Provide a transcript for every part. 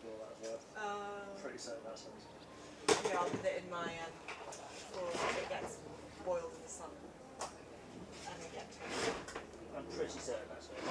all that as well. Pretty certain that's what it's Yeah, I'll put it in my before it gets boiled in the sun. And I get I'm pretty certain that's what it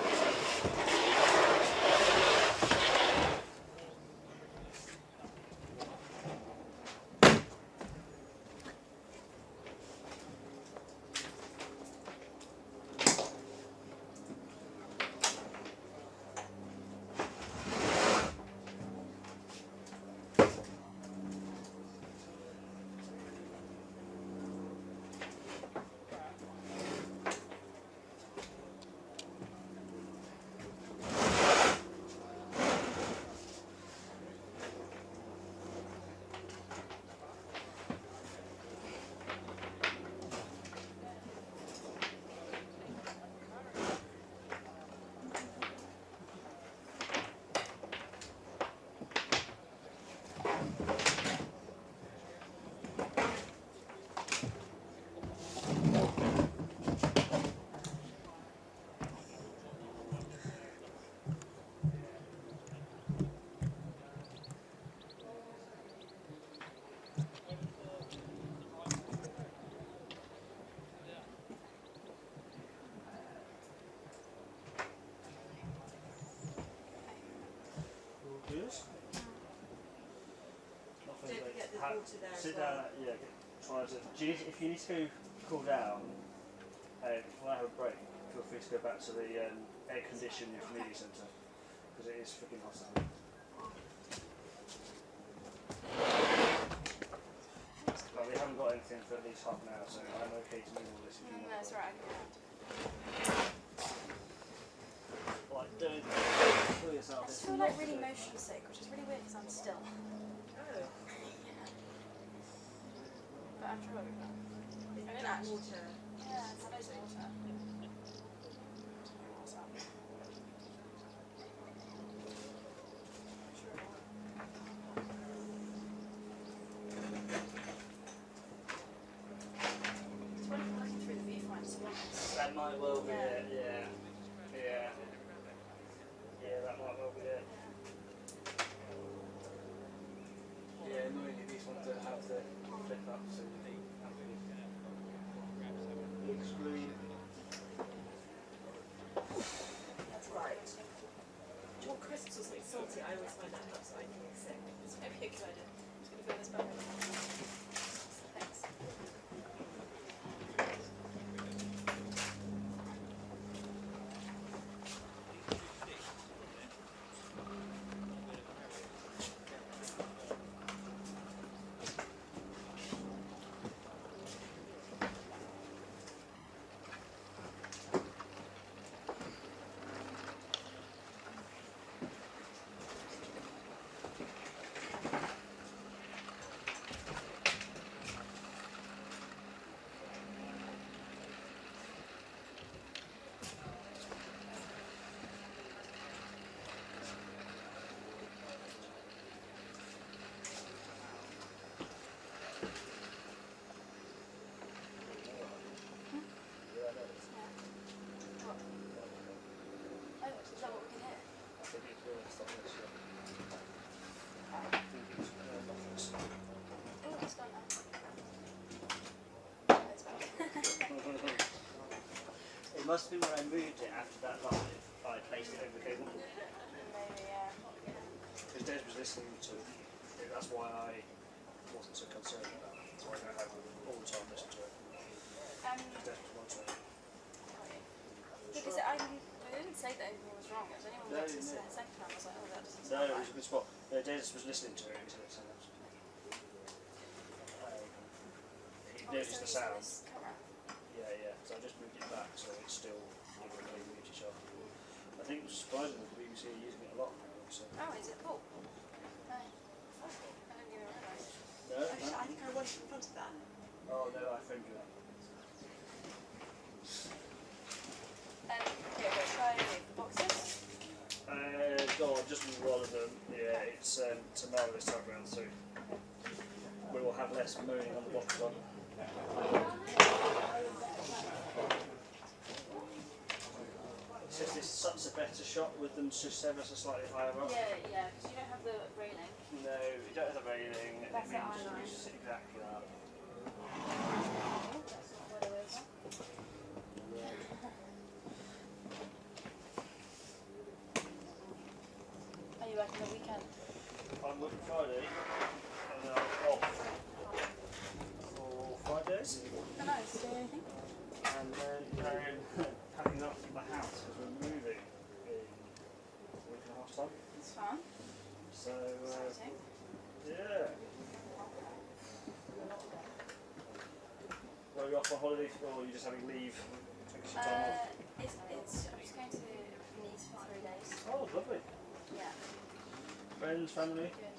is. Don't forget the water there sit as well. down, yeah, try to. If you need to cool down, if you want to have a break, feel free to go back to the air conditioned community centre because it is freaking hot out. But we haven't got anything for at least half an hour, so I'm okay to move all this if you want. That's right. Like, don't kill yourself. I just feel like really motion sick, which is really weird because I'm still. But I'm sure I'll be fine. I don't actually. Water. Yeah, it's loads of water. It's wonderful looking through the viewfinder, to be honest. That might well be it, yeah. Yeah. Yeah, that might well be it. Yeah, annoyingly these ones don't have the flip up, so they exclude. That's right. Do you want crisps or something salty? I always find that helps when I can get sick. It's maybe a good idea. I'm just going to fill this back in. Thanks. It must have been when I moved it after that live, I placed it over the cable. Maybe, yeah. Because Des was listening to it. That's why I wasn't so concerned about it. So I don't have all the time listen to it. Des was monitoring it. Because I didn't say that anything was wrong. It was only when we got to the second time I was like, oh, that doesn't sound No, it was right. a good spot. No, Des was listening to it. He said it sounded he noticed the sound. Yeah, yeah. So I just moved it back so it's still really muted sharp. I think it was surprising that the BBC are using it a lot now. So. Oh, is it Paul? No. I didn't even realise. No, Actually, no. I think I want in front of that. Oh no, I phoned you that. Okay, we'll try the boxes. Go on, just one of them. Yeah, it's tomorrow this time round, so we will have less moaning on the box one. says this such a better shot with them just ever so slightly higher up. Yeah, because you don't have the railing. No, you don't have the railing. It Better means eye line. you just exactly that. Oh, that's not where there is. Are you working the weekend? I'm working Friday, and then I'm off for 5 days, Oh, nice. Do anything? and then packing up the house because we're moving in a week and a half time. It's fun. So Exciting. yeah. Well, you're off on holiday, or are you just having leave? Taking some time off? I'm just going to Nice for 3 days. Oh, lovely. Yeah. Friends, family. Good.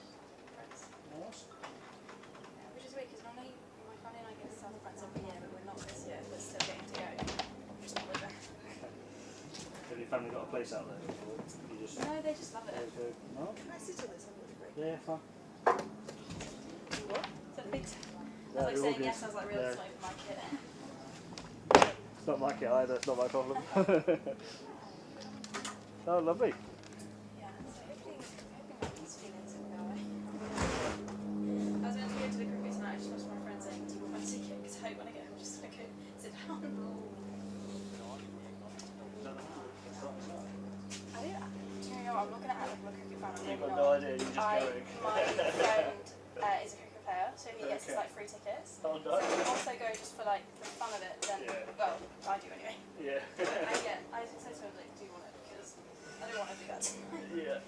Friends. Nice. Yeah, which is weird because normally my family and I go to South France every year, but we're not this year. We're still getting to go. I'm just not with them. Have your family got a place out there? Or you just No, they just love it. go? No. Can I sit on this? I'm going to break. Yeah, fine. What? So I think I Yeah, was like you're all saying good. yes, I was like, really, Yeah. it's not even my kit. It's not my kit either. It's not my problem. Oh, lovely. Yeah, so hoping my feelings will go away. I was meant to go to the cricket tonight, I just watched my friend saying, do you want my ticket? Because I hope when I get home, I'm just going to go sit down. I do you know what, I'm not going to act like I'm a cricket fan, I'm You've really got not. no idea. You're just going. My friend is a cricket player, so he gets us like free tickets. Oh, So nice. we also go just for like the fun of it, then, Yeah. well, I do anyway. Yeah. I just said to him, like, do you want it? Because I don't want to do that tonight. Yeah.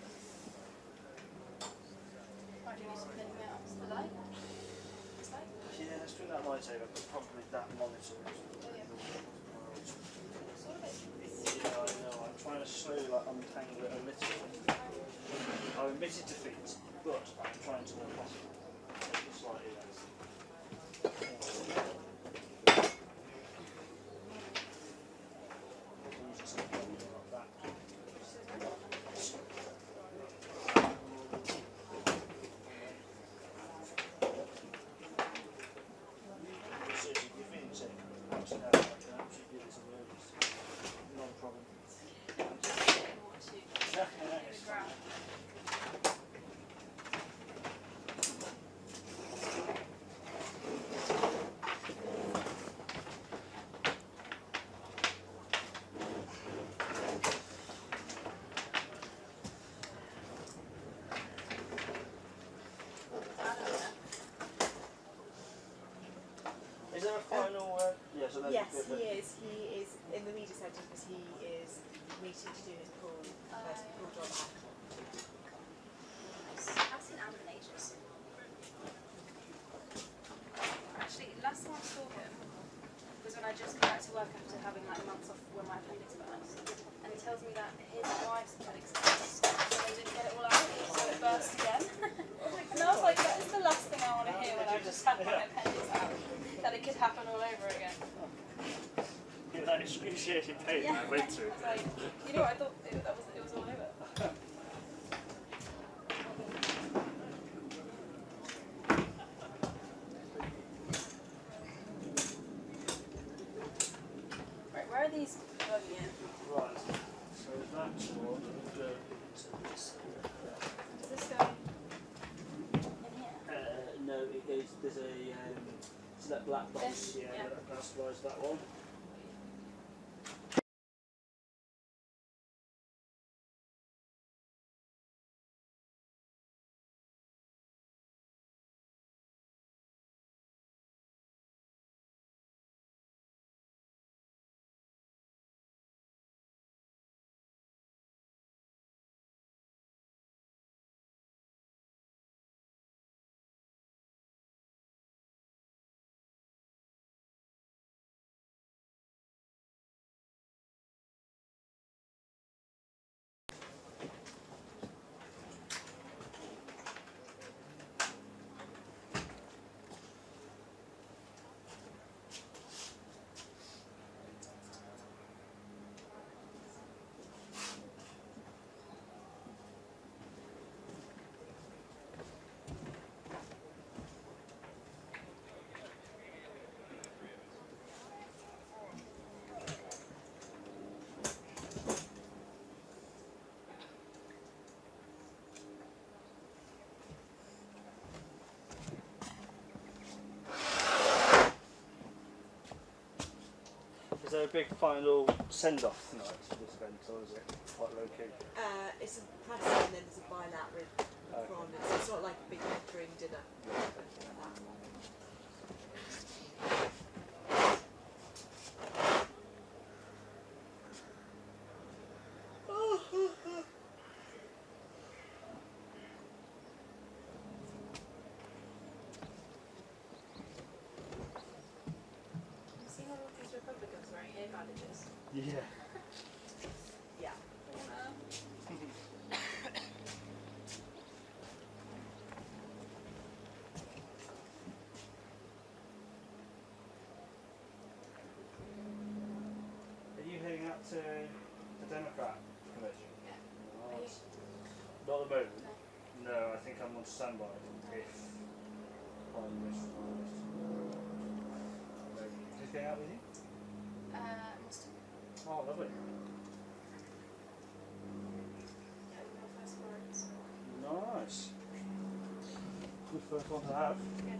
Why do you need something else? The light? This light? Yeah, let's bring that light over, but probably that monitor. Oh, yeah. Sort of it. Yeah, I know. I'm trying to slowly untangle it a little. I'm admitted defeat, but I'm trying to make possible. Slightly less. Is there a final? Yes, I know. Yes, he is. He is in the media centre because he is meeting to do his pool job at. I've seen Alan in ages. Actually, last time I saw him was when I just got back to work after having like months off when my appendix burst. And he tells me that his wife's appendix burst, so they didn't get it all out, so it burst again. And I was like, that is the last thing I want to hear when I've just had my appendix out. That it could happen all over again. Yeah, that excruciating pain Yeah. I went through. I was like, you know what, I thought it was all over. Right, where are these plugging in? Right. So that's what will go into this. Does this go in here? No, it goes. There's a so that black box. This? Yeah, Yeah. that supplies that one. Is there a big final send-off tonight for this event, or is it quite low-key? It's a press and then there's a bilat with Ron. It's not like a big gathering dinner or anything like that. I've seen all of these Republicans wearing ear bandages. Yeah. Yeah. Are you heading out to the Democrat convention? Yeah. Oh, Are you? not at the moment. No, I think I'm on standby if I'm missed. Who's going out with you? Mustard. Oh, lovely. Yeah, we got first words. Nice. Good first one to have. Yeah.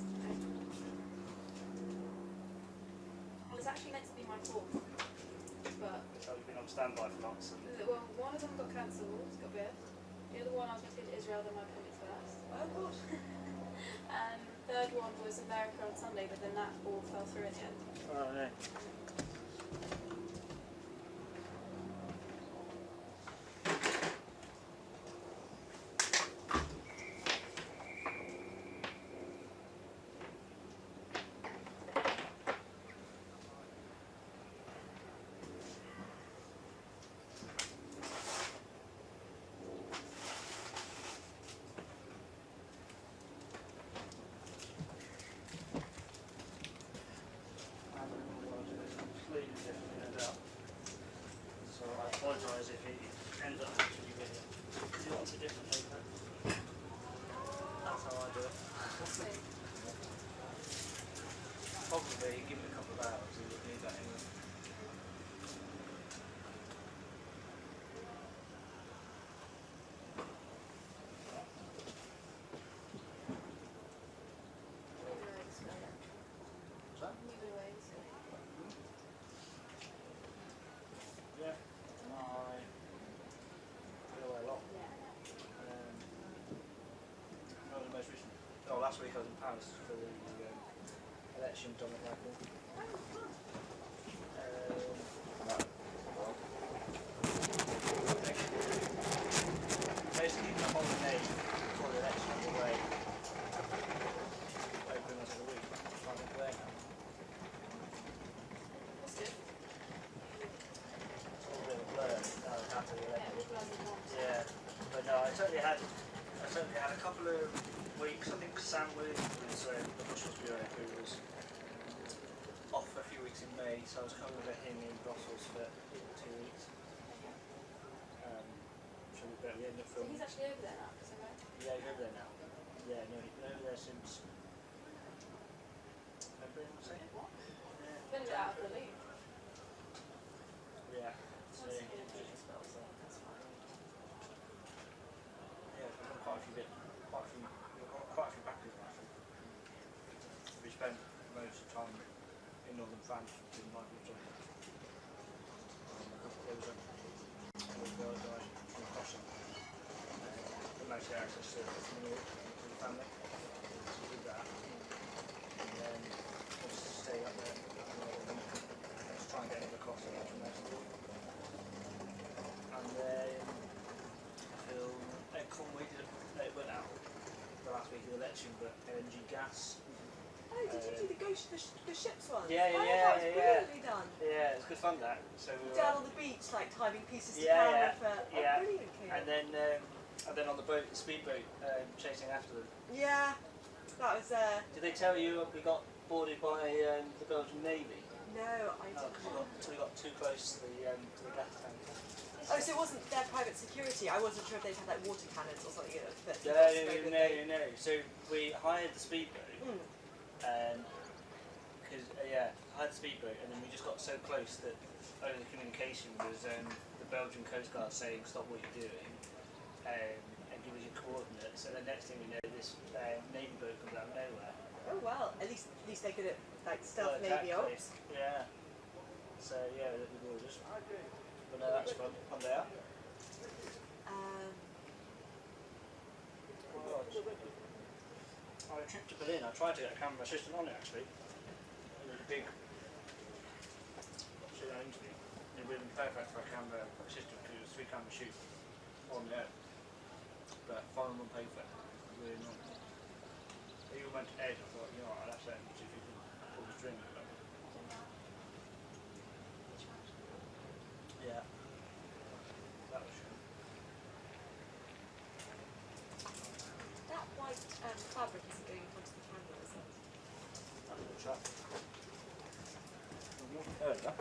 Well, it's actually meant to be my fourth, but So you've been on standby for months. well, one of them got cancelled, got bit. The other one I was meant to go to Israel, then my appendix burst. Oh God. And third one was America on Sunday, but then that all fell through in the end. Oh, no. Completely different, no doubt. So I apologise if he ends up actually with it. Because he wants it differently, but that's how I do it. Probably give it a couple of hours, he would need that anyway. Yeah, I go away a lot. Not the most recent. Oh, last week I was in Paris for the election of Dominic Michael. Basically, the holiday before the election on the way. Open us of the week. Trying to there now. What's good? It's all a bit of a blur now after the Yeah, election. all blood and warm. Yeah, but no, I certainly had a couple of weeks. I think Sam Williams was the Brussels bureau who was off a few weeks in May, so I was coming with him in Brussels for 2 weeks. So we ended up So filming. he's actually over there now, is that right? Yeah, he's over there now. Yeah, no, he's been over there since February, I say. What? Yeah. Been a bit out of the loop. Yeah. So, Once again, it's well, so that's fine. yeah, we've done quite a few packages actually. We spent most of the time in northern France in Michael John. There was a guy from Crossing. But mostly access to the family. So we did that. And then just stay up there. Just try and get another crossing from there. And then till Conway it went out the last week of the election, but LNG gas. Oh, did you do the ships one? Yeah, Oh, yeah, that was yeah, brilliantly done. Yeah, it's good fun that. So we were Down on the beach, like timing pieces to Yeah, camera for yeah. brilliant kid. and then on the boat, the speedboat, chasing after them. Yeah, that was Did they tell you we got boarded by the Belgian Navy? no, I Oh, didn't. because we got too close to the gas tank. Oh, so it wasn't their private security. I wasn't sure if they had like water cannons or something that No. So we hired the speedboat. Because hired the speedboat, and then we just got so close that over the communication was the Belgian Coast Guard saying stop what you're doing and give us your coordinates. And the next thing we know, this Navy boat comes out of nowhere. Oh well, at least they're good at like stealth Well, Navy exactly. ops. Yeah. So yeah, the gorgeous. But no, that's fun. Fun day out. Well, on a trip to Berlin, I tried to get a camera assistant on it actually. It was a big sit-down interview. It would have been perfect for a camera assistant because it was a 3-camera shoot on the air. But final one paid for it. Really annoying. He even went to Ed. I thought, you know what, I'll have to see if he can pull the string. But yeah, that was shame. That white fabric isn't going in front of the camera, is it? That was a chat. I've not heard of that.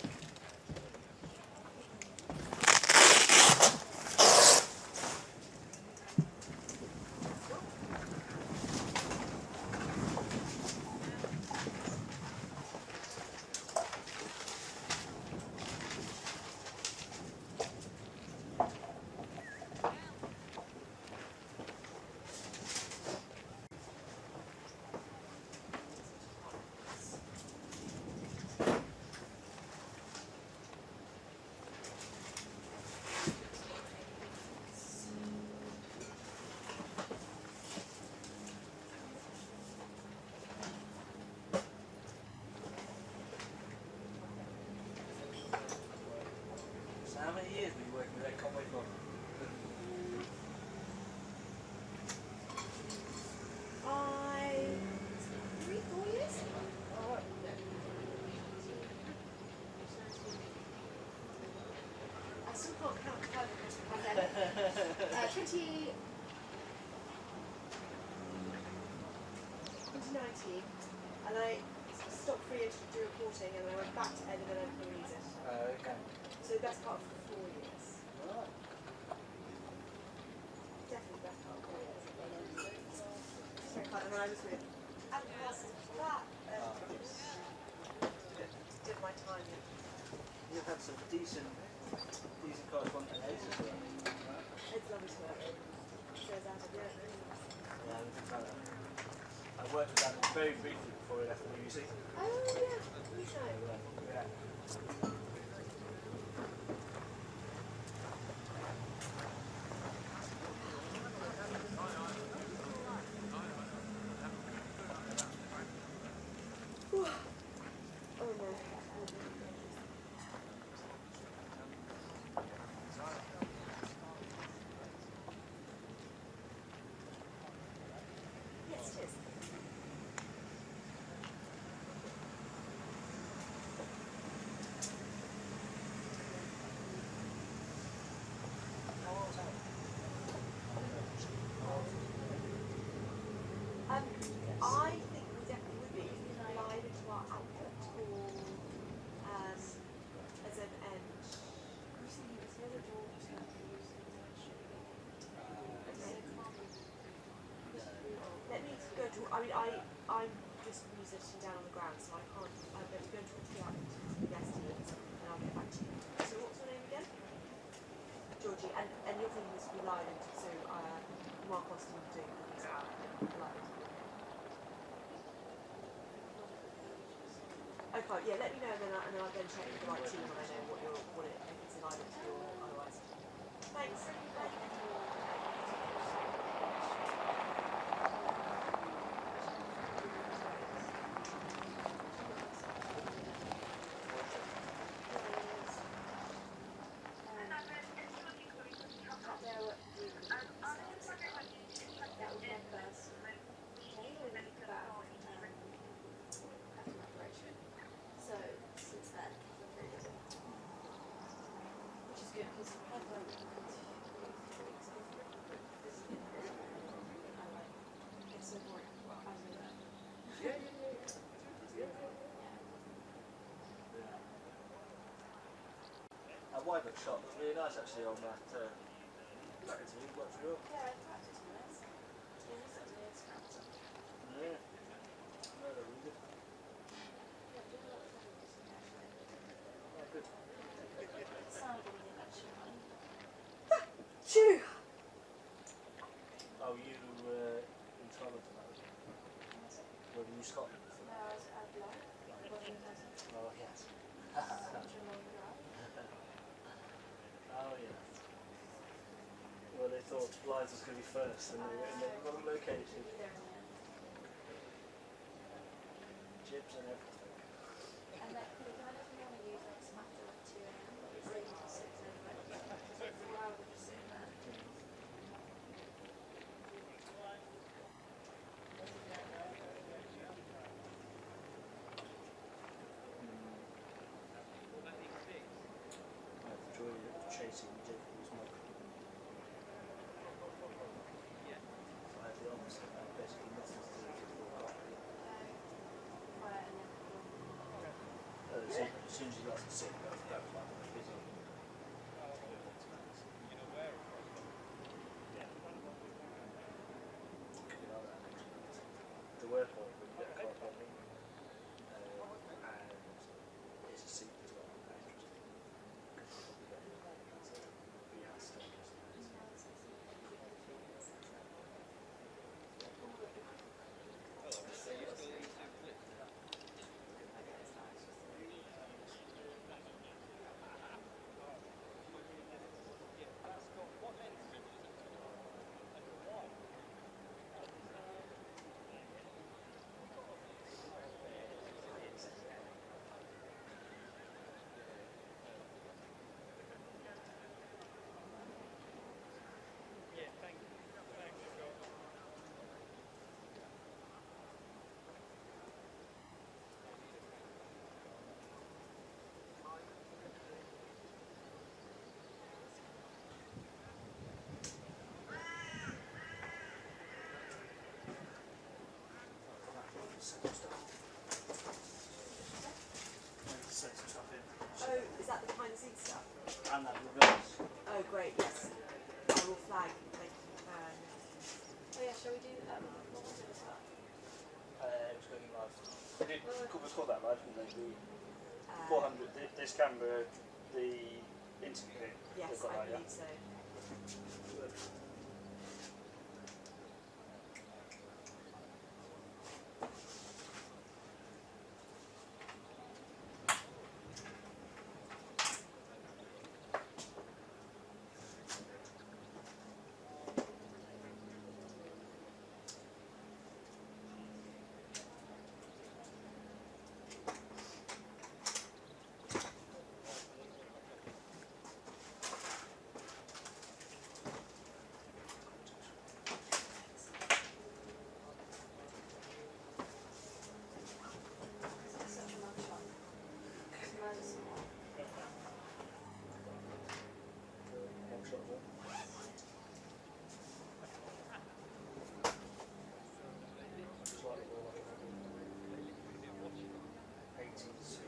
So how many years were you working with that Conway for? Three, 4 years? Oh, right. I still can't count the time because of the pandemic. 2019, and I stopped free to do reporting, and I went back to Ed and then I read it. Okay. So the best part of 4 years. Right. Definitely the best part of 4 years. So fun, and I was with Adam Parsons for that. Did my time. You've had some decent correspondent days as well. It's lovely to work with. Says Adam, yeah. Yeah, we can tell that. I worked with Adam very briefly before he left the BBC. Oh yeah, so. Yeah. Oh no. Yes, it is. I think we definitely would be live into our output or as an end. Let me go to. I mean, I'm just musician down on the ground, so I can't. I'm going to go to the out to the guest teams, and I'll get back to you. So what's your name again? Georgie, and your thing is to be live into so Mark Austin doing the music live. Okay, yeah, let me know and then I'll go and check with the right team when I know what it if it's an island to do or otherwise. Thanks. That Wyberg shot was really nice actually on that. That interview worked really well. Yeah, I practiced on it. Yeah. No, they're really good. Yeah, good. Shoo! Oh, you in Scotland for that? Were you Scotland? No, I was at Adelaide. Oh, yes. thought Blythe was going to be first, and they got it located. There in the end. Jibs and everything. And then, can I just want to use like smack till like 2 a.m. But it's leaving at 6 anyway. So for a while we're just sitting there. I have the joy of chasing Jacob's mug. I have the opposite. I have basically nothing to do with football. Quiet and then As soon as you got to sit, that was like busy. Could be like that next month. The work one would get a car problem. And it's a seat as well. Be asked to set some stuff in. Oh, is that the behind the scenes stuff? And that reverse. Oh, great, yes. I will flag. Thank you. oh yeah, shall we do what was it as well? It was going live. They did call that live, didn't they? The Uh, 400, this camera, the interview. yes, they've got I that, yeah. believe so. It's such a mug shot. It's murder someone. Long shot of it. Slightly more like 80s.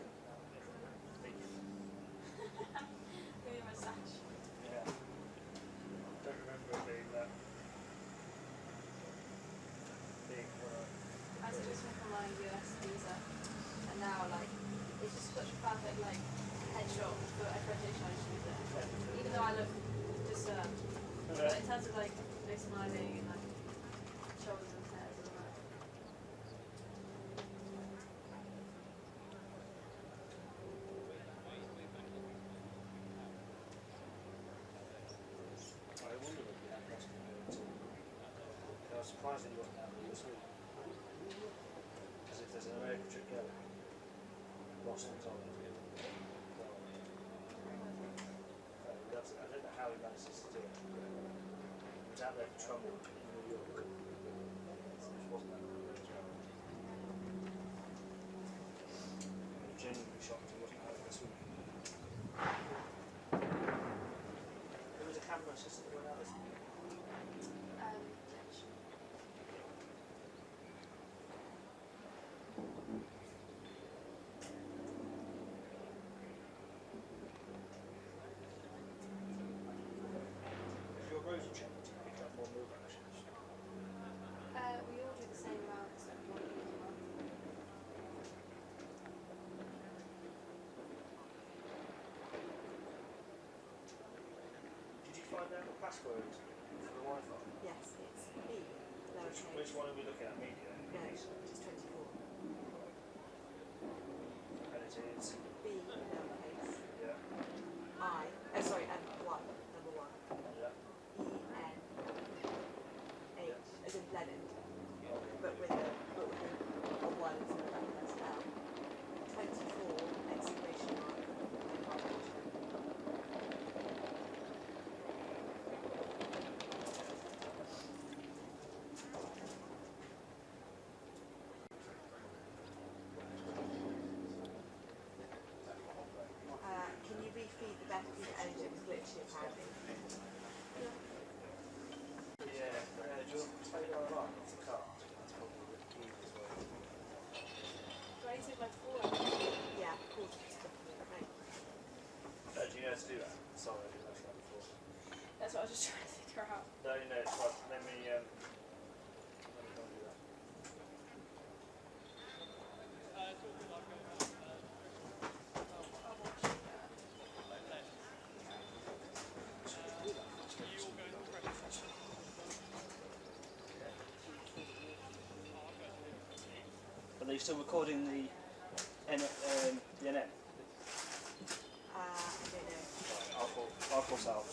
Big. Give me a massage. Yeah. Don't remember it being that big. I was just went on my US visa, and now like it's just such a perfect like headshot for accreditation. I just use it, even though I look disturbed. But in terms of like no smiling and like shoulders and hairs and all that. I wonder if that must be good too. I was surprised that he wasn't out this week. Because if there's an American trip going, Boston's on it. I don't know how he manages to do it. He was out there for trouble in New York. Which wasn't that good as well. I'm genuinely shocked he wasn't out this week. There was a camera assistant that went out this week. Your Rosie check picked up more move actions. We all do the same amount except one each month. Did you find out the password for the Wi-Fi? Yes, it's B, lowercase. Which one are we looking at? Media? No, it's 24. And it is. B, lowercase. Yeah. I, oh sorry, 1, number 1. Yeah. E, N, Sorry, I didn't ask that before. That's what I was just trying to figure out. No, no, it's fine. Let me go and do that. I'll watch it. Are they still recording the NM? I don't know. Right, I'll call Sal.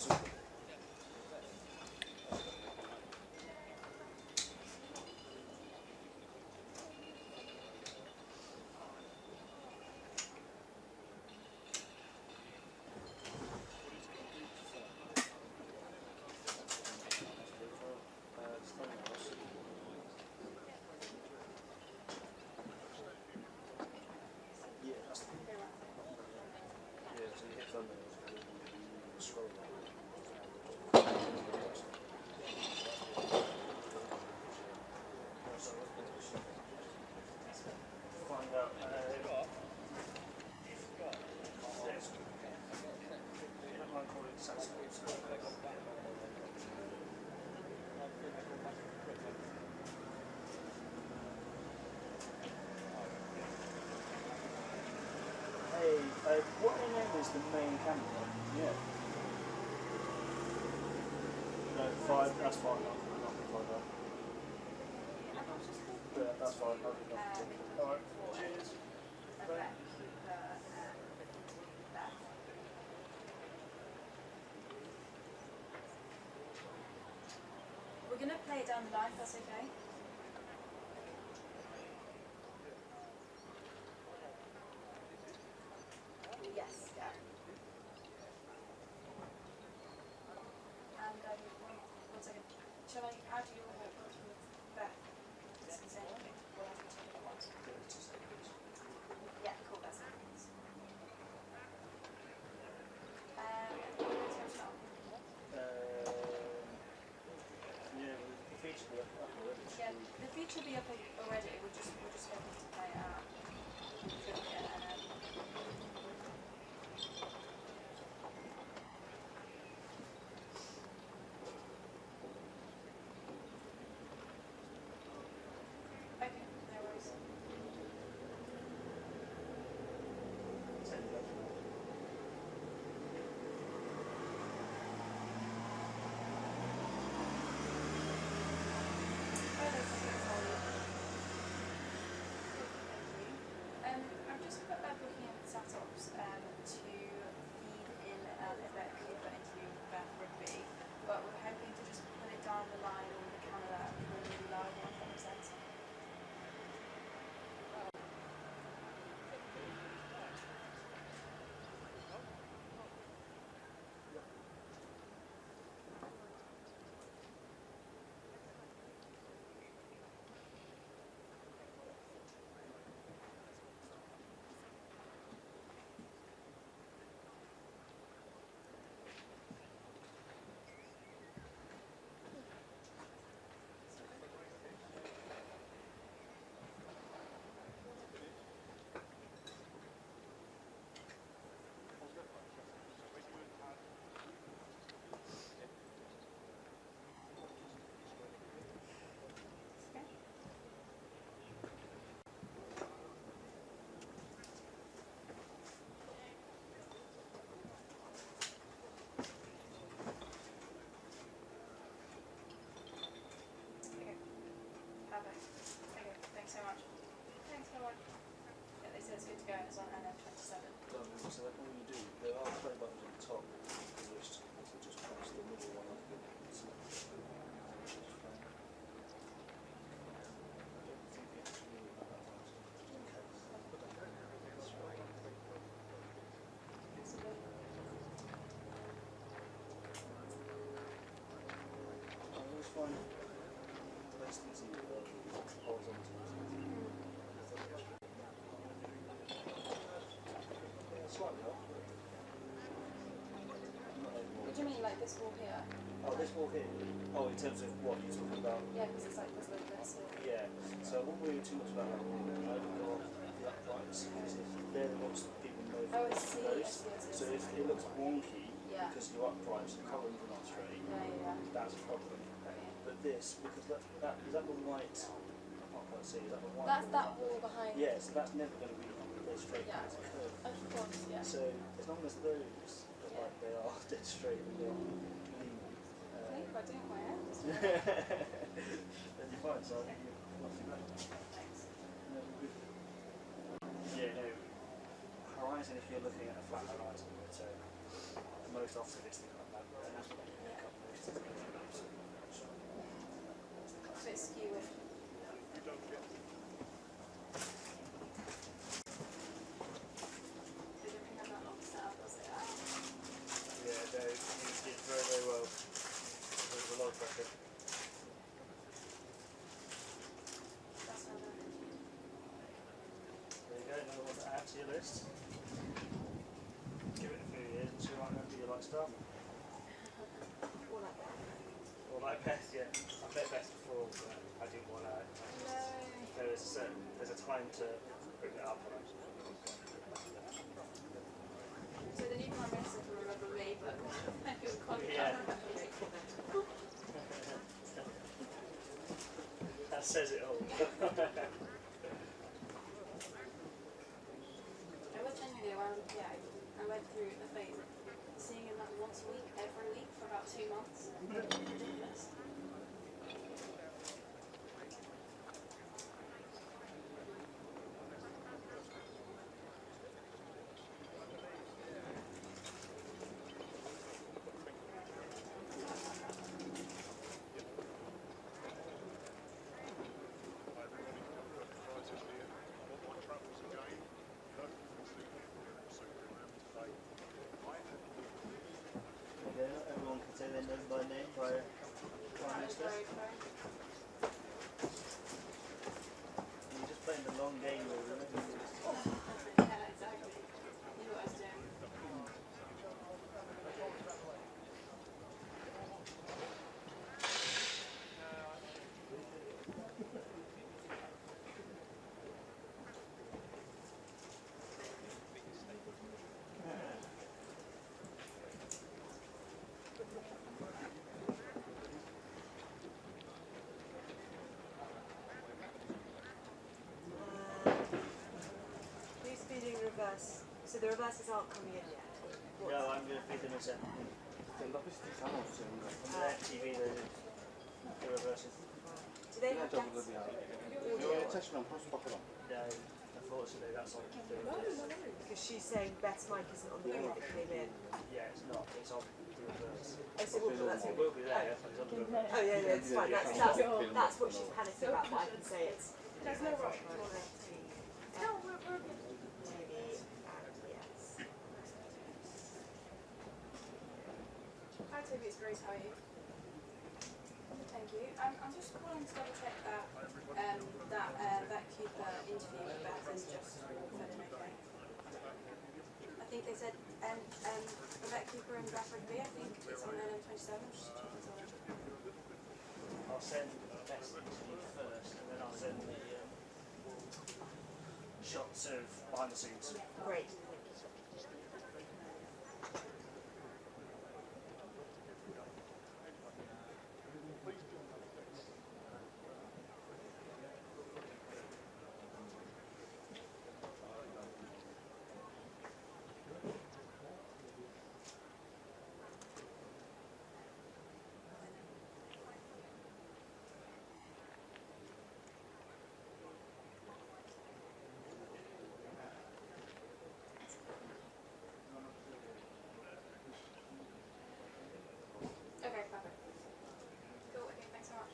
Yeah, that's the yeah, so you hit thumbnails and you scroll down. Find out yes. You don't mind calling it Saturday. Hey, what name is the main camera? Yeah. No, 5, that's fine. I'll find out. Yeah, that's fine. I'll do that. Alright, cheers. Bye. We're going to play it down the line, if that's okay. Yes, yeah. And one second. Shall I add you with Beth? It's the same thing. We'll have to take it once. Yeah, cool, that's it. Yeah, the feature will be up already. Yeah, the feature will be up already. We're just hoping to play it out. Okay, no worries. I've just put booking in setups to feed in Ebek for interview with Beth Rigby, but we're hoping to just put it down the line on the camera that we're really live on, if that makes sense. Perfect. Okay, thanks so much. Thanks so much. Yeah, they said it's good to go and it's on NM27. So like all you do, there are play buttons at the top of the list. So just press the middle one up and select it. I always find the best easy horizontal. Slightly off. What do you mean, like this wall here? Oh, this wall here. Oh, in terms of what you're talking about? Yeah, because it's like this, like this. Yeah. So I wouldn't worry too much about that wall. I would go off the uprights because they're the ones that people know Oh, I from see, those. I see. So if it looks wonky, Yeah. Yeah. because you're upright, so the columns are not straight. Yeah. That's a problem. But this, because is that the white? I can't quite see. Is that the white? That's that wall behind. Yeah, so that's never going to be as straight Yeah. as a curve. Of course, yeah. So as long as those are like they are dead straight and they're clean. I think if I do it my hand. Then you're fine. So I think you're not too bad. Thanks. No, good. Yeah, no. Horizon, if you're looking at a flat horizon, so most often it's the kind of that. That's what you make up most of the time. It's a bit skewy. They don't have that long set up, does it? Yeah, no, you did very, very well. There was a lot of pressure. That's how they're reviewed. There you go, another one to add to your list. Give it a few years and she might remember you like Starmer. Or like that. Or like Beth, yeah. I bet Beth before, but I didn't want to. There's a time to bring it up. So the new Prime Minister can remember me, but I can't Yeah. remember me. That says it all. I was genuinely around, yeah, I went through the phase of seeing him like once a week, every week for about 2 months. Ridiculous. Okay, not everyone can say their name by name by Prime That was Minister. very fair. You're just playing the long game, really. Yeah, exactly. Knew what I was doing. Who's feeding reverse? So the reverses aren't coming in yet. What's- Yeah, I'm going to feed them in a second. On the TV, the reverses. Do they have that audio? No, unfortunately, that's on the reverse. Because she's saying Beth's mic isn't on the board that came in. Yeah, it's not. It's on the reverse. Oh, so that's It will be there, but it's on the reverse. Oh yeah, it's fine. That's what she's panicking about. But I can say it's. There's no rush. No, we're good. TV and yes. Hi Toby, it's Grace, how are you? Thank you. I'm just calling to double check that that Cooper interview with Beth is just fed in okay. I think they said Vet Cooper and Beth Rigby, I think it's on NM27, just checking something. I'll send a message to you first, and then I'll send the shots of behind the scenes. Great. Okay, perfect. Cool, okay, thanks so much.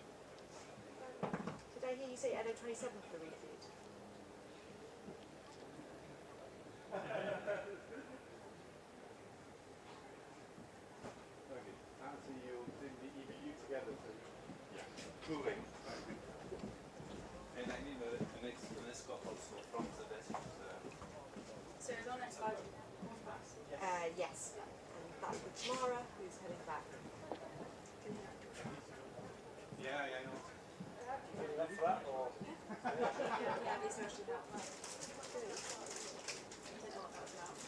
Did I hear you say NO27 for the refeed? So it's on next slide. Yes. And that's with Tamara, who's heading back. Feeling that flat, or? Yeah, these actually help. I don't know what that was about. I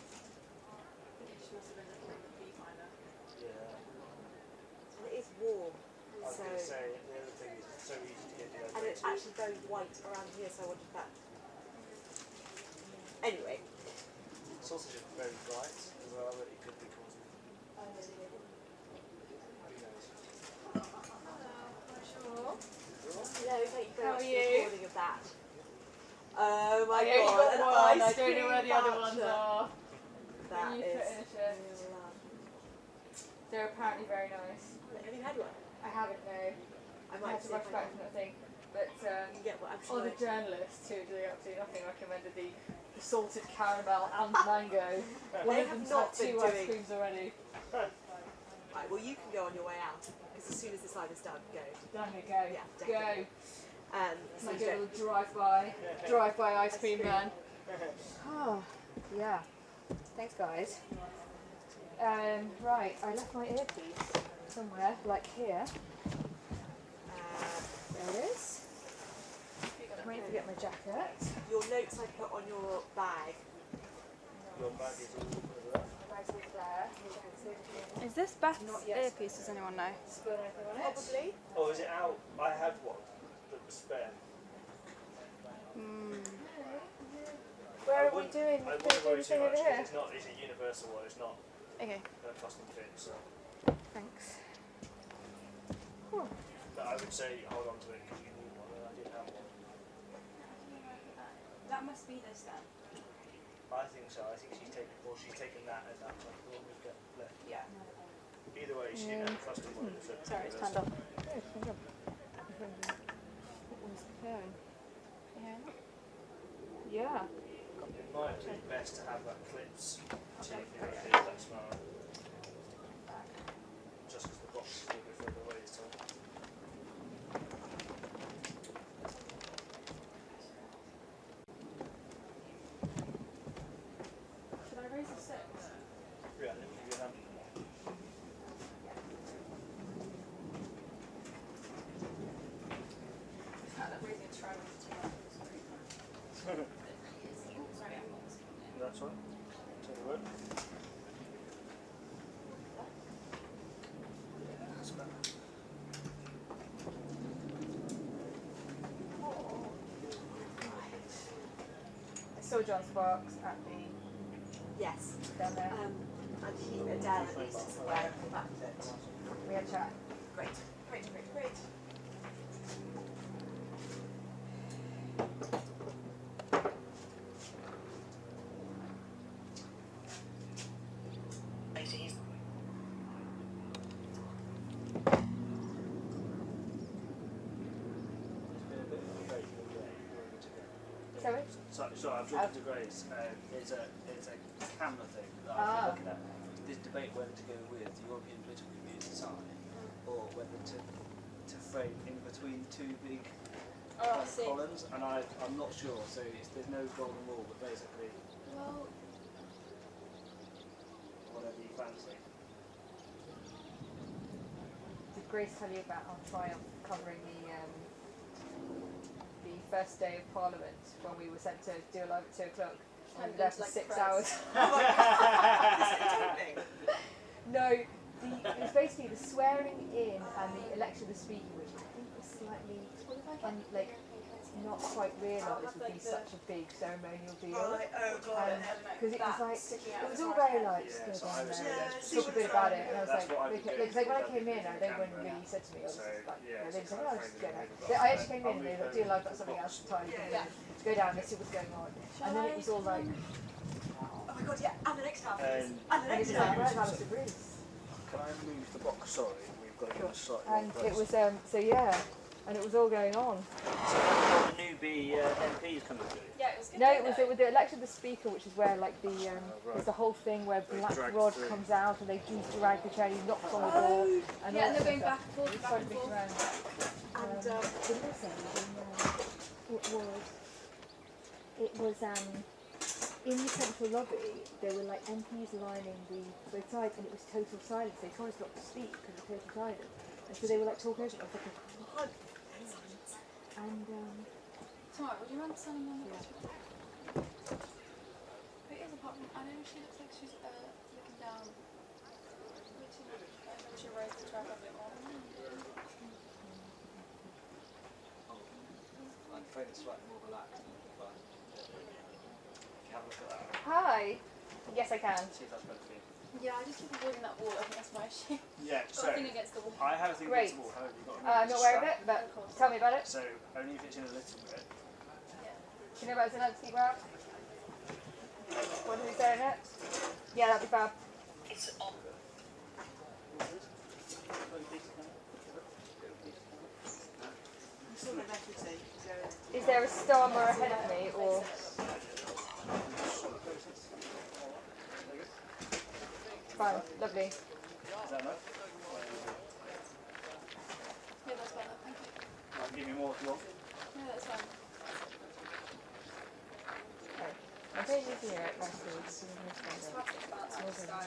think it just must have been looking at the viewfinder. very white around here, so I wondered if that. Anyway. Sausage is very bright as well, but it could be causing. Who knows? Hello, thank you very How much are for you? the recording of that. Oh my I only god, got an one. ice I don't know cream where the other ones voucher. are. That You is put in a shirt. real love. They're apparently very nice. Have you had one? I haven't, no. I I might had to see rush if I back can. from that thing. But You get one, I'm all sure. the journalists who do absolutely nothing recommended the salted caramel and mango. One They of have them's not had 2 been ice doing- creams already. Right, well you can go on your way out, because as soon as this live is done, go. Done it, go. Yeah, Go. definitely. So Like you a don't- little drive-by ice cream man. Oh, yeah. Thanks, guys. Right, I left my earpiece somewhere, like here. There it is. I'm waiting to get my jacket. your notes I put on your bag. Your bag is all over there. My bag's all there. Is this Beth's Not yet. earpiece? Does anyone know? Spill anything on it? Probably. Oh, is it out? I had one that was spare. Where I are we wouldn't- doing? I We're wouldn't doing worry this too thing much over because here. it's a universal one. It's not Okay, a custom fit. So, thanks. but I would say hold on to it because you need one, and I did have one. That must be this then. I think so. I think she's taken that as that one. The one we've got left. Yeah. Either way, she didn't have a custom one. So Sorry, it's turned off. Yeah. It might be best to have that clips to that smell. Just because the box is a little bit further away this time. Should I raise a 6? Yeah, let me give you a hand. Raising a triangle is too much. Sorry, I'm not listening. That's right. Take a look. That's better. I saw John Sparks at the Yes. down there. And he, Adele at least, is aware of the fact that. We had a chat. Great. Great, great, great. It's been a bit of a break in the day. We're good to go. Sorry? Sorry, I'm talking to Grace. It's a camera thing that I've been looking at. This debate whether to go with the European political community side or whether to frame in between two big columns, and I'm not sure. So there's no golden rule, but basically Well, whatever you fancy. did Grace tell you about our triumph covering the first day of Parliament when we were sent to do a live at 2 o'clock? And we were there for 6 hours. No, it was basically the swearing in and the election of the speaker, which I think was slightly, not quite realised would be such a big ceremonial deal. Because it was like, it was all very like, Yeah, just so go I down was there, there. talk a bit about it, and I was That's like, what I would do. because like when I came in, I'd they do weren't camera. really said to me, I was So, just like, yeah, they it's just kind said, of oh, just framing go it down. with I actually came in I'll and they move were like, do you like about something else entirely different? Go down and see what's going on. And then it was all like, Oh my god, yeah, and the next half. And And the and it next was half. like, right, Alice agrees. can I move the box? Sorry, we've got to get a slightly And wrong it place. was, so yeah, and it was all going on. So the newbie MPs coming through. Yeah, it was good. No, it was with the election of the speaker, which is where like the there's the whole thing where They Black dragged Rod through. comes out and they do drag the chair, he knocks on the door, and Yeah, and all they're that going sort of back and stuff. forth, It's back and quite a forth. big round. It was in the central lobby. There were like MPs lining the both sides, and it was total silence. They told us not to speak because of total silence, and so they were like talking over it. I was like, and Tomorrow, would you mind signing on the Yeah. Who is apartment? I know she looks like she's looking down. Which is, I know she raised the track a bit more. phone is slightly more relaxed, but you have a look at that. Hi. Yes, I can. See if that's better for you. Yeah, I just keep avoiding that wall. I think that's my issue. Yeah, Got so a thing against the wall. I have a thing Great. against the wall, however, you've got to I'm not aware of it, but tell me about it. So only if it's in a little bit. Yeah. Do you know about Zelensky graph? What did he say in it? Yeah, that'd be fab. Is there a Starmer ahead of me, or? Fine, lovely. Is that enough? Yeah, that's fine. Thank you. I can give you more if you want. No, that's fine. Okay. I'm taking you here, nicely. It's hard to balance with the sky.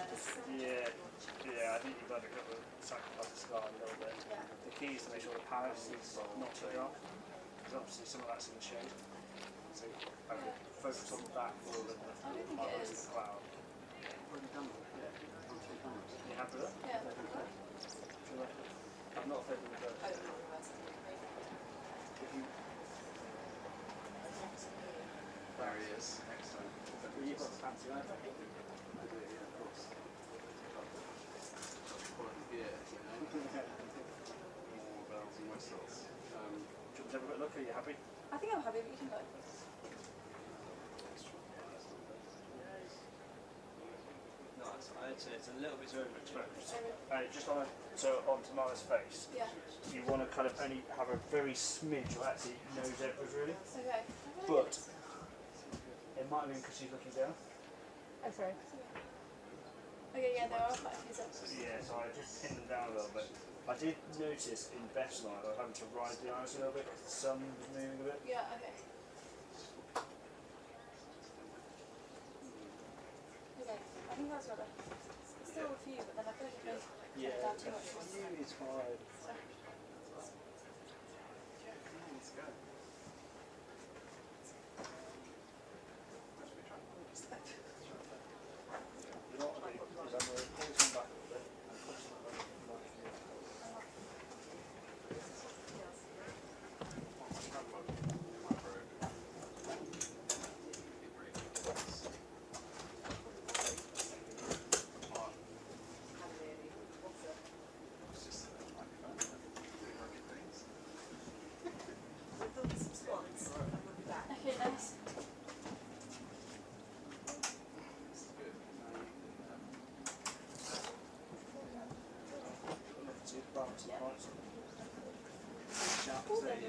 Yeah, yeah, I think you've got to go with sacrifice the sky a little bit. Yeah. The key is to make sure the palace is not too dark, because obviously some of that's in the shade. So I would focus on that more than the I don't think it palace is. and the cloud. You happy with that? Yeah. I'm not afraid of the bird. If you... There he is, next time. You've got the fancy iPhone. I do, yeah, of course. Quality beer, you know. More bells and whistles. Do you want to have a quick look? Are you happy? I think I'm happy, but you can go. Nice. I'd say it's a little bit overexposed. Just on on Tamara's face, Yeah. you want to kind of only have a very smidge or actually no zebras really. Okay. But it might have been because she's looking down. I'm sorry. Okay, yeah, there are quite a few zebras. Yeah, so I just pinned them down a little bit. I did notice in Beth's line I was having to ride the iris a little bit because the sun was moving a bit. Yeah, okay. Okay, I think that's better. There's still a few, but then I feel like if I cut it down too much. It's fine. Let's go. You know what I do? Is I'm going to always come back a little bit and put some of them like here. It's just a microphone. Doing rugged things. Okay, nice. This is good. Now you can See the balance of the lights. shout Cool, there, then. yeah.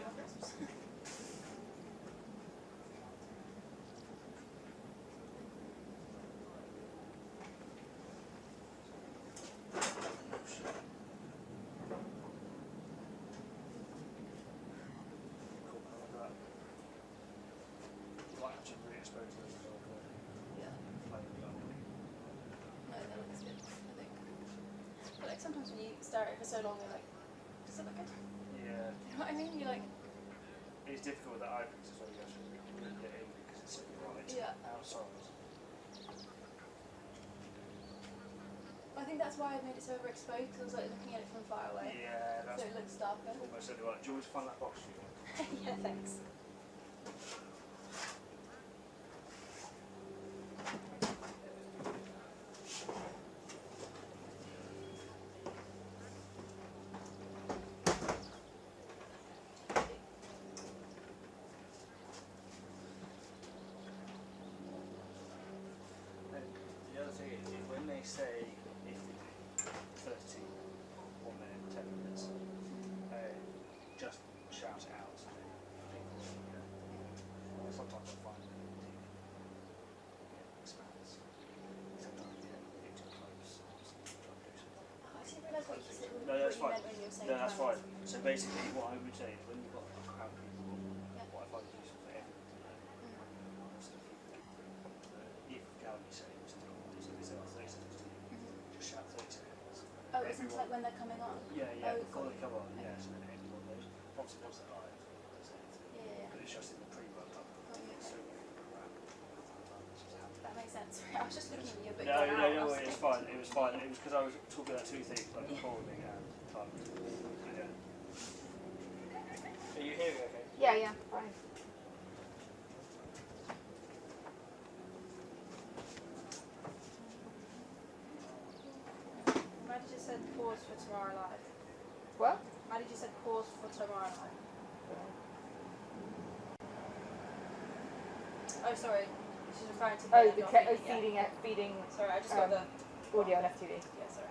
Cool, I like that. Might actually really expose those as well. Yeah. Play with that. No, that looks good, I think. But like sometimes when you stare at it for so long, you're like, does it look good? Yeah. You know what I mean? You're like, It's difficult with the eyepiece as well, you have to really get in because it's sitting right Yeah. outside. I think that's why I made it so overexposed, because I was like looking at it from far away. Yeah, So that's it looks darker. almost everyone. Do you want me to find that box for you? Yeah, thanks. And the other thing is when they say if 30, 1 minute, 10 minutes, just shout it out. People, sometimes I find it expands. Sometimes it's too close. Oh, I didn't realise what you said. No, that's what fine. you meant when you were saying No, that's time. fine. So basically, what I would say is when you've got a crowd of people, Yeah. what I find is useful for everyone to know. So if Gallagher says to so they say 30 seconds to you, just shout 30 seconds. Oh, isn't it like when they're coming on? Yeah, yeah, Oh, before cool. they come on, yeah, so then everyone knows. Obviously, once they're live, that's it. Yeah, yeah, But it's just in the pre-run up. Oh, yeah. So around. It's just happening. That makes sense. I was just looking at you, but No, gone out. I no, was it's like, fine. It was fine. It was because I was talking about two things, like recording and time. Yeah. Are you hearing okay? Yeah, yeah, fine. just said pause for tomorrow live. What? Maddie just said pause for tomorrow live. Oh, sorry. She's referring to Oh, the the not feeding, yeah. feeding Sorry, I just got the audio on FTV. yeah. Sorry.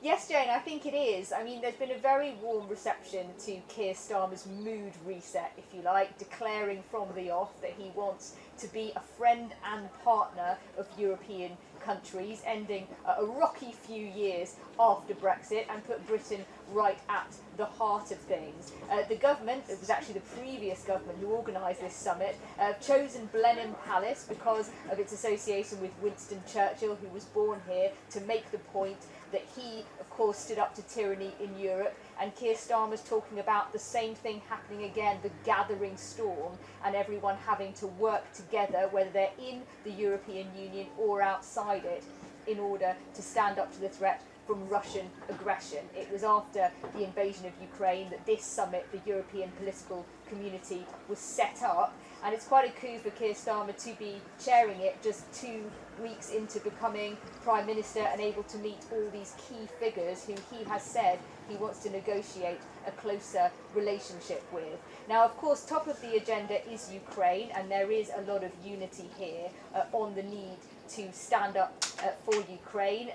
Yes, Jane, I think it is. I mean, there's been a very warm reception to Keir Starmer's mood reset, if you like, declaring from the off that he wants to be a friend and partner of European countries, ending a rocky few years after Brexit and put Britain right at the heart of things. The government, it was actually the previous government who organised this summit, chosen Blenheim Palace because of its association with Winston Churchill, who was born here, to make the point that he, of course, stood up to tyranny in Europe, and Keir Starmer's talking about the same thing happening again, the gathering storm, and everyone having to work together, whether they're in the European Union or outside it, in order to stand up to the threat from Russian aggression. It was after the invasion of Ukraine that this summit, the European political community, was set up, and it's quite a coup for Keir Starmer to be chairing it just 2 weeks into becoming Prime Minister and able to meet all these key figures who he has said he wants to negotiate a closer relationship with. Now, of course, top of the agenda is Ukraine, and there is a lot of unity here on the need to stand up for Ukraine.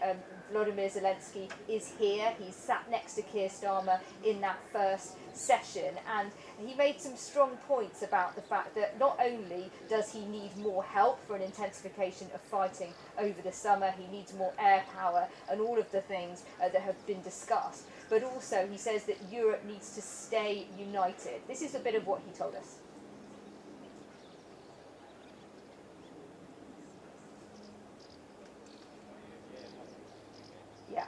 Volodymyr Zelensky is here. He's sat next to Keir Starmer in that first session, and he made some strong points about the fact that not only does he need more help for an intensification of fighting over the summer, he needs more air power and all of the things that have been discussed, but also he says that Europe needs to stay united. This is a bit of what he told us. Yeah.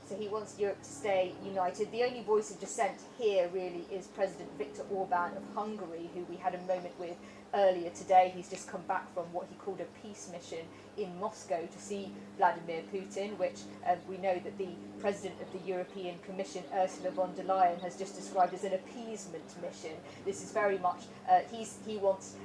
So he wants Europe to stay united. The only voice of dissent here really is President Viktor Orban of Hungary, who we had a moment with earlier today. He's just come back from what he called a peace mission in Moscow to see Vladimir Putin, which we know that the President of the European Commission, Ursula von der Leyen, has just described as an appeasement mission. This is very much, he wants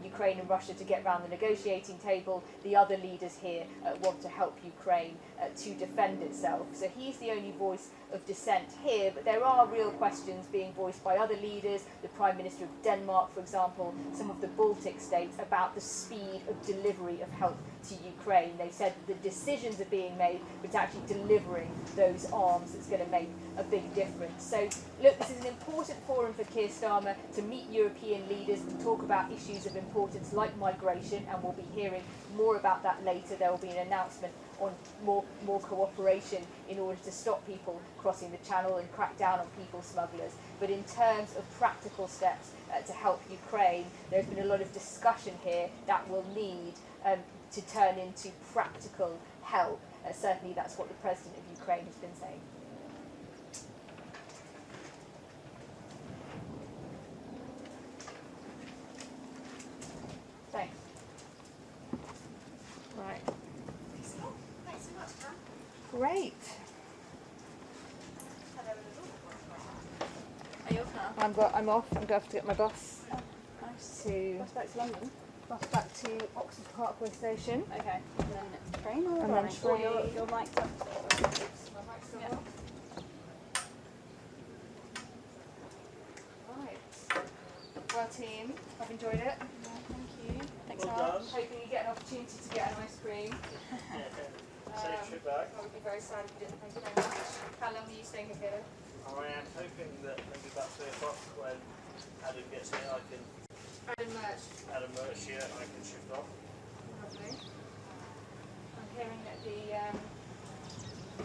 Ukraine and Russia to get round the negotiating table. The other leaders here want to help Ukraine to defend itself. So he's the only voice of dissent here, but there are real questions being voiced by other leaders, the Prime Minister of Denmark, for example, some of the Baltic states, about the speed of delivery of help to Ukraine. They said that the decisions are being made, but it's actually delivering those arms that's going to make a big difference. So look, this is an important forum for Keir Starmer to meet European leaders and talk about issues of importance like migration, and we'll be hearing more about that later. There will be an announcement on more cooperation in order to stop people crossing the channel and crack down on people smugglers. But in terms of practical steps to help Ukraine, there's been a lot of discussion here that will need to turn into practical help. Certainly that's what the President of Ukraine has been saying. Thanks. Right. Thanks so much, Pam. Great. Are you off now? I'm off. I'm going to have to get my bus Nice. to Bus back to London? back to Oxford Parkway Station. Okay. And then it's train or And then running? Or train. your mic's up. Yeah. Right. Well, team, I've enjoyed it. Thank you. Thanks, Well Al. done. Hoping you get an opportunity to get an ice cream. Safe trip back. I would be very sad if you didn't. Thank you very much. How long are you staying here, Caleb? I am hoping that maybe about 3 o'clock when Adam gets here, I can Adam Merch. add a merch here and I can shift off. Lovely. I'm hearing that the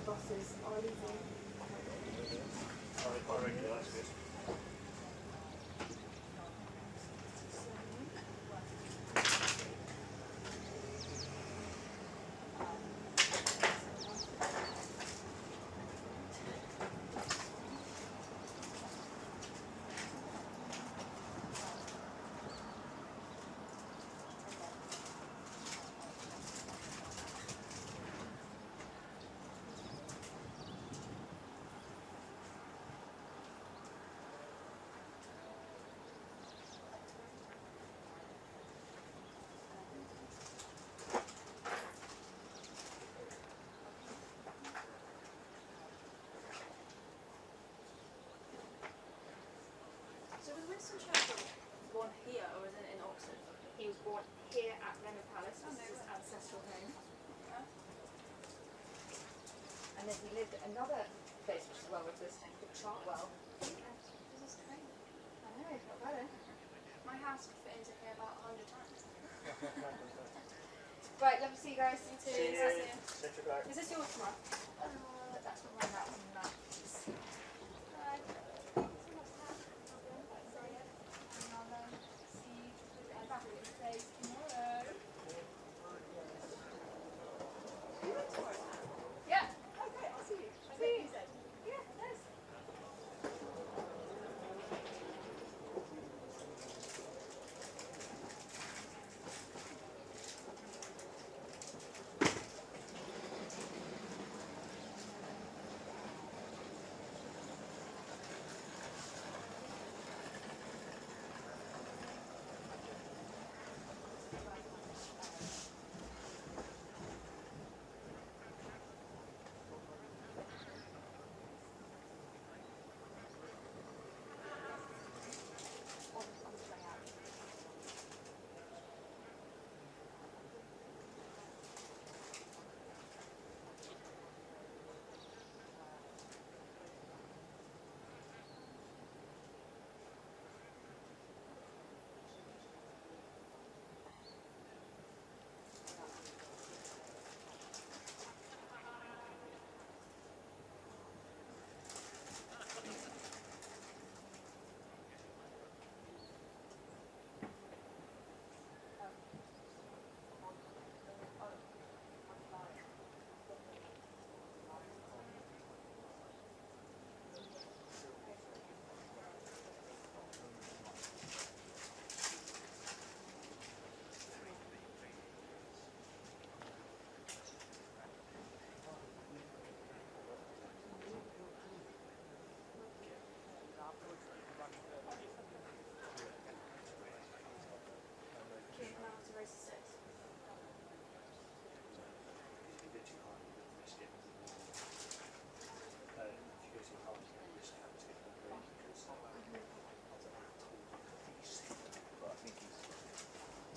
buses are leaving. I reckon that's good. So was Winston Churchill born here or was it in Oxford? He was born here at Reading Palace, which is his ancestral home. And then he lived at another place which is well with this called Chartwell. This is crazy. I know, not bad, eh? My house could fit into here about 100 times. Right, love to see you guys. You too. See you. Nice to see you. Safe trip back. Is this yours tomorrow? That's not my house. No. Yeah. Okay, I'll see you. See you. Yeah, nice.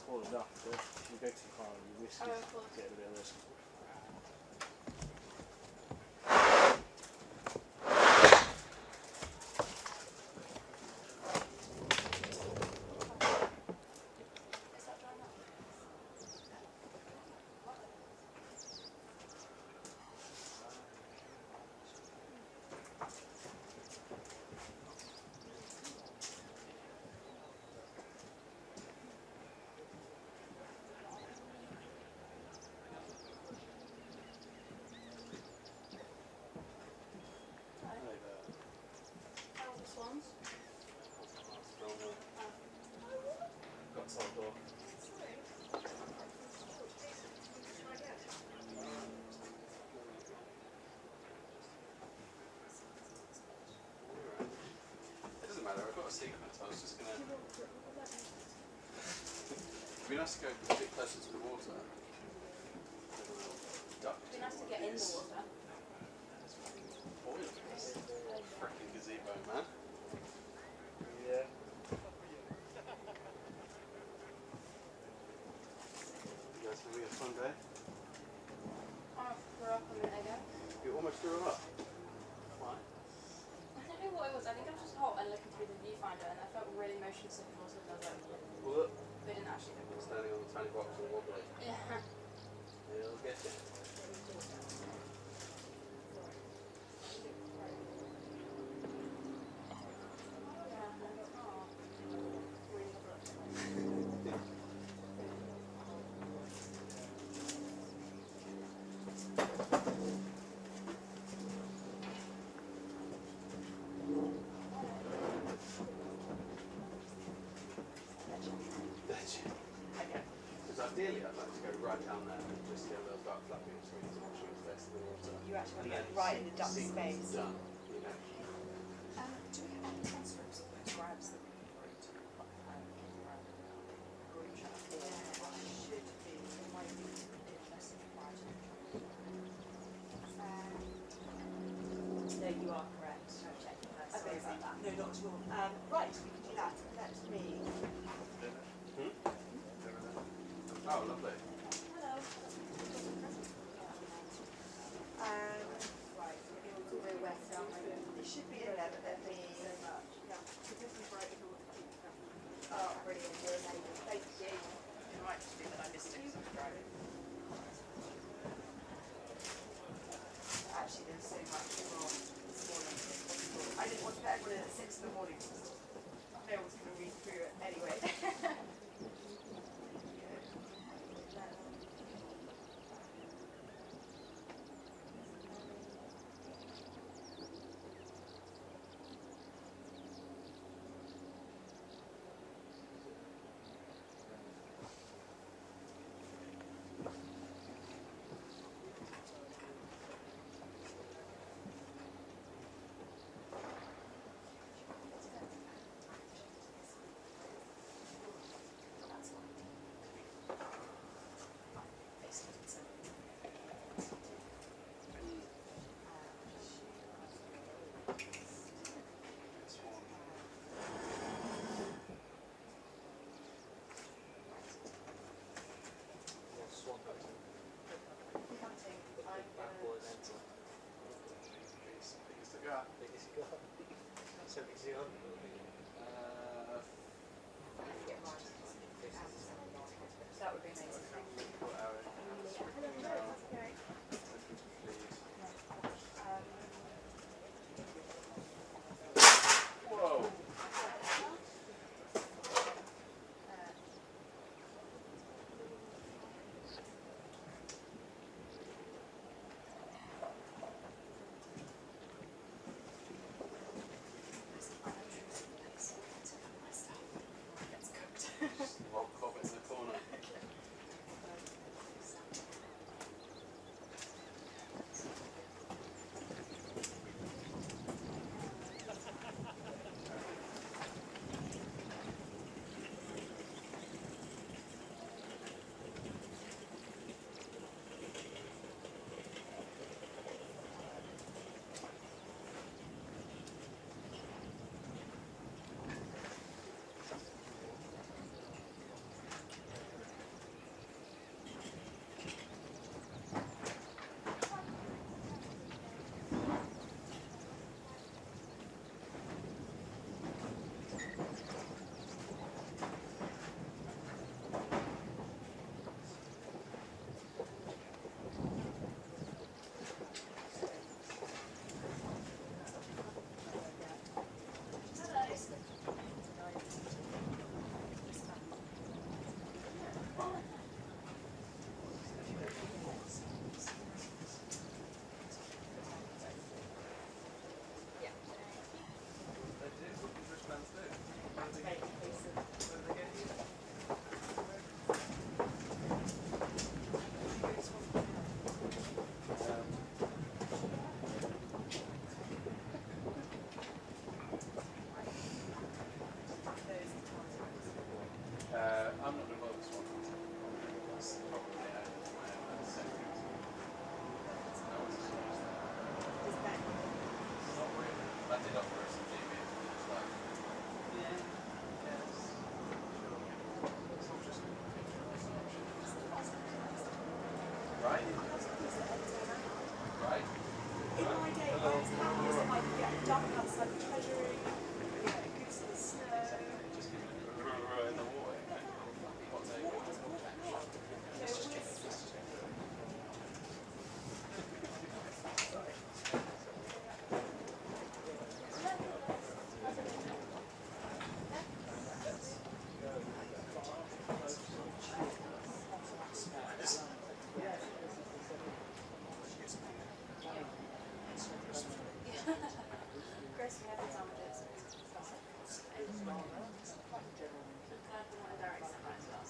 Tall enough, but if you go too far, you risk Oh, of course. getting a bit of risk. front door. It doesn't matter, I've got a sequence. I was just gonna. It'd be nice to go a bit closer to the water. Duck. It'd be nice to get in the water. Boiling. Frickin' gazebo, man. Yeah. You guys having a fun day? I threw up a minute ago. You almost threw it up. Why? I don't know what it was. I think I was just hot and looking through the viewfinder, and I felt really motion sick and also felt like Well, look, they didn't actually look I'm standing on the tiny box and wobbly. Yeah. It'll get you. Because ideally I'd like to go right down there and just get a little duck flapping between the watching the face of the water. You actually want to And get then right in the duck sequence space. done, you know. Do we have any transcripts of those grabs that we wrote? Group chat? Should be. It might be interesting prior to No, you are correct. no checking that. Okay, Sorry about that. no, not at all. Right, we can do that. Let me. Oh, lovely. Hello. Right, We're west, aren't we? it should be in there, but let me. Yeah. So this is right if you want to keep that. Oh, brilliant. You're amazing. Thank you. It might just be that I missed it because I'm driving. Actually, there's so much wrong this morning. I didn't want to put everyone in at 6 in the morning. No one's going to read through it anyway. Swamp hunting. Black boy enter. Biggest I got. Biggest you got? 70 on. That would be amazing. Whoa! did offer us a TV, and it was like, yeah, yes, sure. It's not just right? Right? In my day, I was happy if I could get a duck outside the treasury, get a goose in the snow. Just give it in the water. What they Grace, we have the sandwiches. Can I put on a direct semi as well?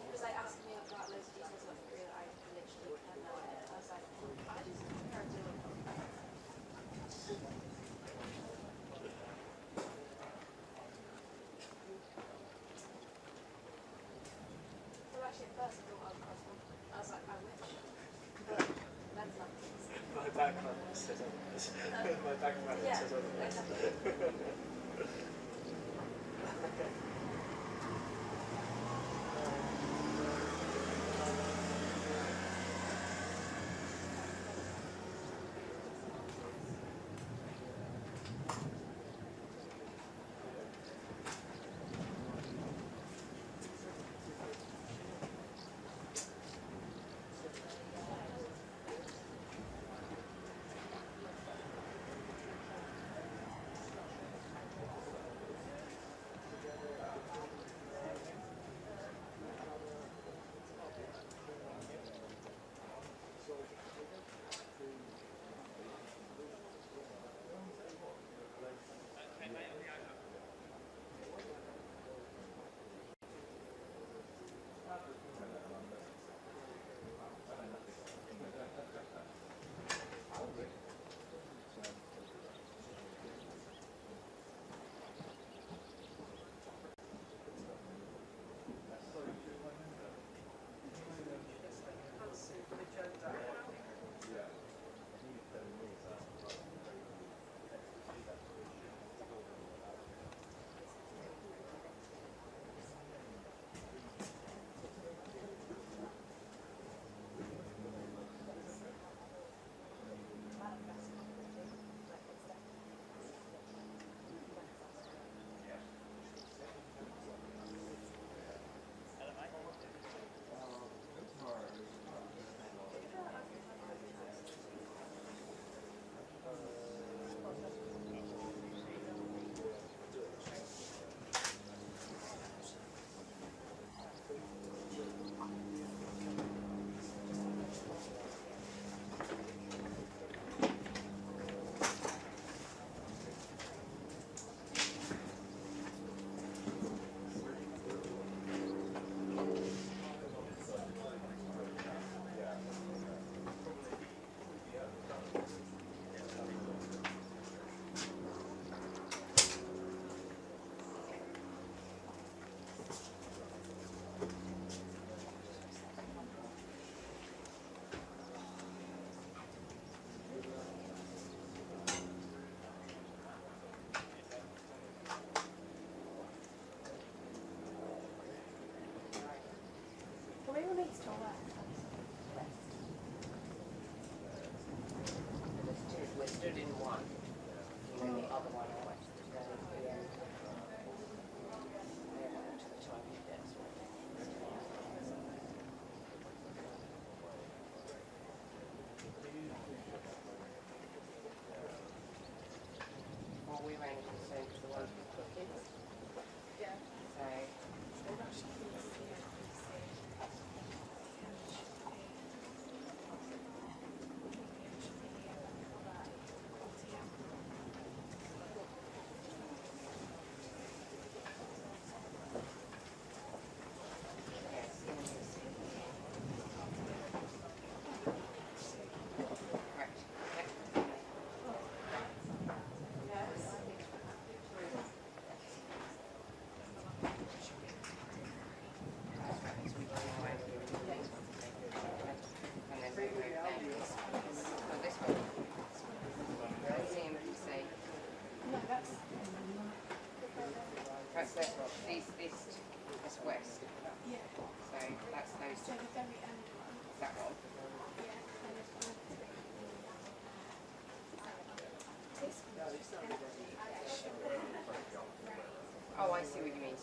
He was like asking me about loads of details about the career that I literally had no idea. I was like, I just compare to well, actually, at first I thought I was correspondent. I was like, I wish. But that's not the case. My background says otherwise. My background Yeah, says otherwise.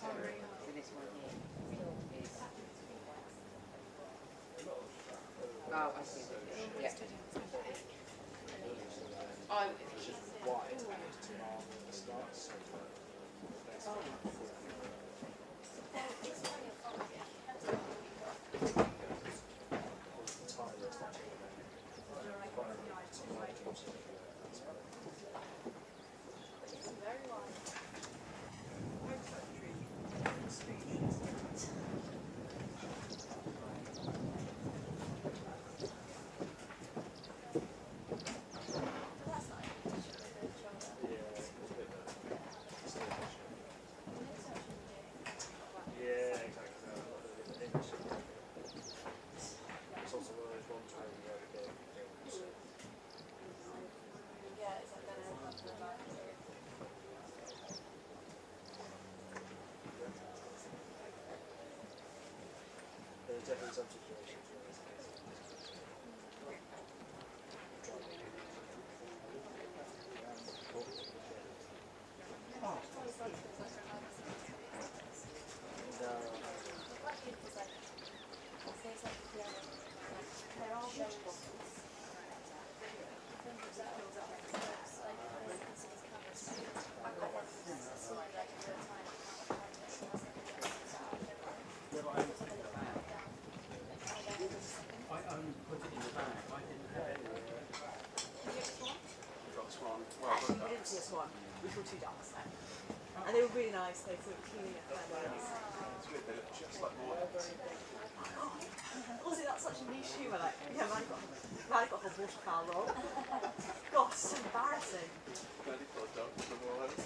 So this one here is. Oh, I see. Yeah. Oh, It's just wide and it's too long at the start, so there's definitely some situations where it's Actually, we didn't see a swan. We saw two ducks. And they were really nice. They sort of cleaning up their nose. It's weird, they look just like mornings. Also, that's such a niche humour. Like, yeah, man got a waterfowl roll. Gosh, so embarrassing. Bloody poor dog, the mornings.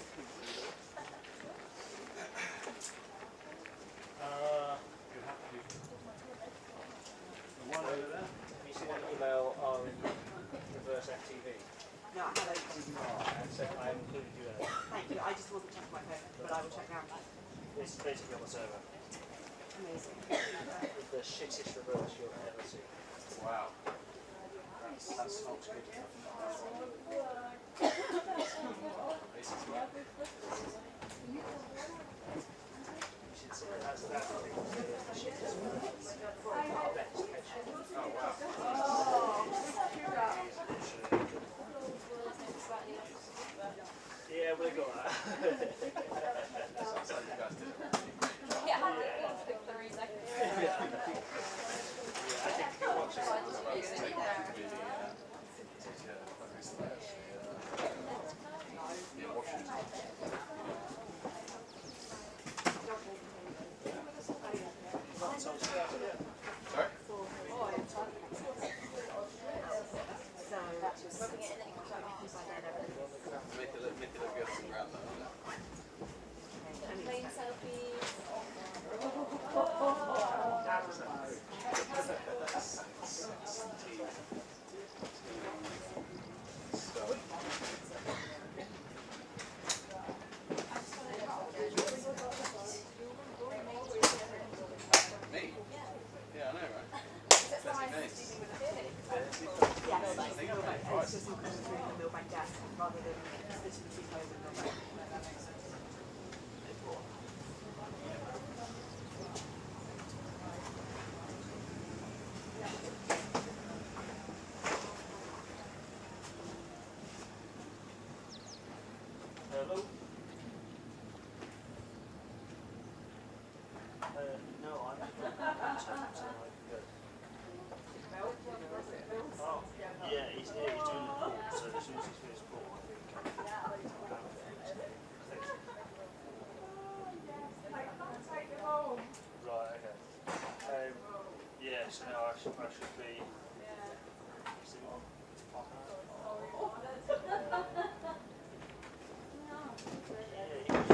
you have to. The one over there. Have you seen an email on reverse FTV? No, I haven't. I included you in it. Thank you. I just wasn't checking my phone, but I will check now. It's basically on the server. Amazing. With the shittest reverse you'll ever see. Wow. That smells good. This is right. You should see it as that thing. The shittest reverse. Best headshot. Oh wow. Yeah, we got that. Sounds like you guys did it. Yeah, I did it for 3 seconds. I think you can watch it. Sorry? So, rubbing it in and Make it look good on the ground though. Plane selfies. Me? Yeah, I know, right? yeah, it's just all coming through the Millbank desk rather than splitting between home and Millbank. Hello? No, I'm not. Oh, yeah, he's doing the call, so as soon as he's finished the call, I think right, okay. Yeah, so now I should be. Is it on? Yeah,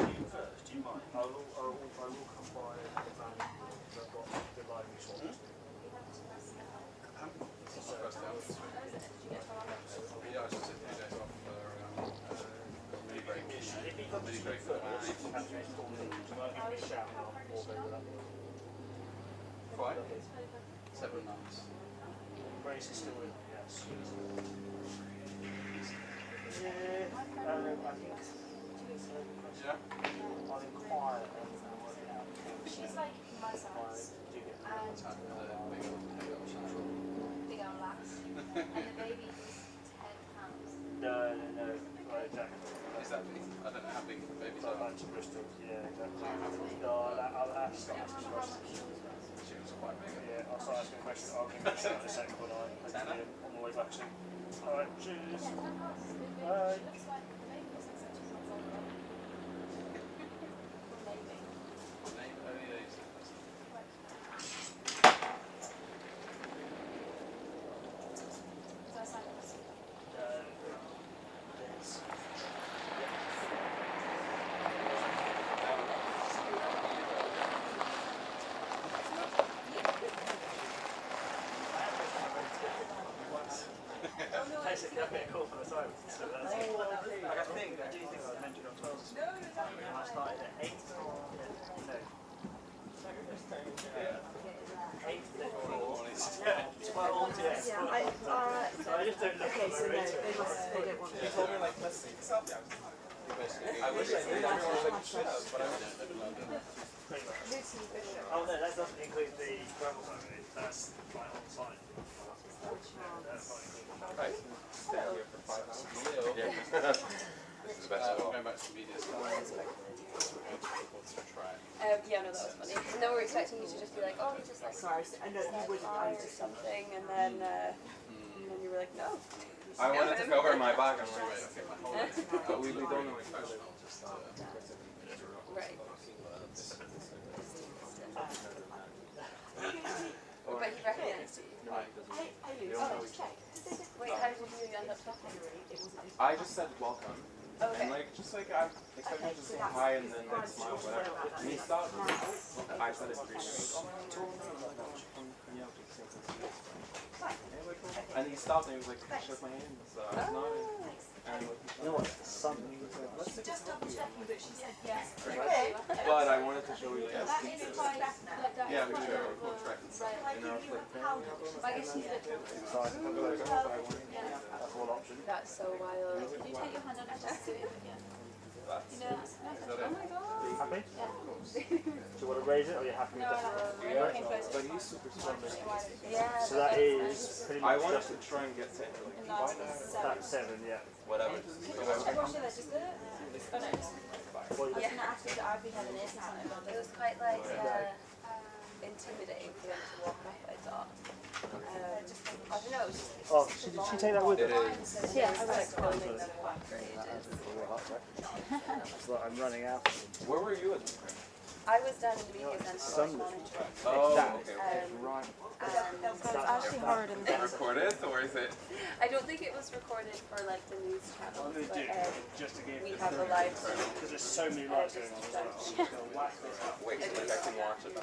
you first, do you mind? I will come by the van that got the library sorted. Yeah, I just took 2 days off for mini break. If he comes to you first, and he's called me, I'll give me a shout and I'll walk over that way. Quite. 7 months. Grace is still in, yes. Yeah, I think Yeah. I'll inquire and work it out. She's like my size Do you get and big old lass. And the baby is 10 pounds. No, right, exactly. Is that big? I don't know how big the babies Like are. back to Bristol, yeah, exactly. No, I'll ask I don't questions. remember how much she was. She was quite big. Yeah, I'll start asking questions. I'll give you a shout in a second when on the way back soon. Alright, cheers. Yeah, 10 pounds. The baby, Bye. she looks like the baby looks like 2 months old. Maybe. Name only those. Is that a sign of us? There's basically I've been a call for the time. So that's like I think I do think I mentioned on 12 this morning. And I started at 8 no. 8 12 yes. Yeah, So I just don't look okay, at so my no, rating. they don't want They told me like, let's take a selfie. I wish I did. Everyone was like, shut up, but I wouldn't. Pretty much. Lucy Bishop. Oh no, that doesn't include the gravel family. That's like on site. That's not included. Right. Stand here for 5 hours. This is the best. We're going back to media stuff. Let's try it. Yeah, no, that was funny. And then we're expecting you to just be like, oh, we just like Sorry, I know you wouldn't. try or something, and then you were like, no. I wanted to cover my back. I'm like, Right, okay, my whole life. but we don't know. Professional, just Right. Oh, But he recognized you. Hey, Lucy, just check. Wait, how did you end up talking? I just said welcome, Okay. and like just like I expected him to say hi and then like smile whatever. And he stopped. I said it and he stopped and he was like, shook my hand. So I was nodding. And like, You know what? Something. Just double checking that she said yes. but I wanted to show you guys. That is quite like that. Yeah, we is should. quite right. And I was like, I guess she's different. So I can go like, that's one option. That's so wild. Did you take your hand on her chest? Yeah. You know, oh my god. Happy? Yeah. Do you want to raise it or are you happy with No, that? no, came closer. but he's super strong. Yeah. So that is pretty I much wanted just to try and get to like, why not? that's 7, yeah. Whatever. Everyone should register it. Oh no. I was Well, going to ask you that I've been having this time. It was quite like intimidating for them to walk up, I thought. I don't know, it was just oh, did she take that with her? It is. yeah, I was like filming them quite for ages. It's like I'm running out. Where were you at? I was down in the media centre Sunday. monitoring. Oh, That. okay, okay. Right. And actually hard in Recorded, or is it? I don't think it was recorded for like the news channel, I'm going to do but just to give we have a live stream. because there's so many lights going on as well. I'm just going to whack this up. Wait, like I can watch it.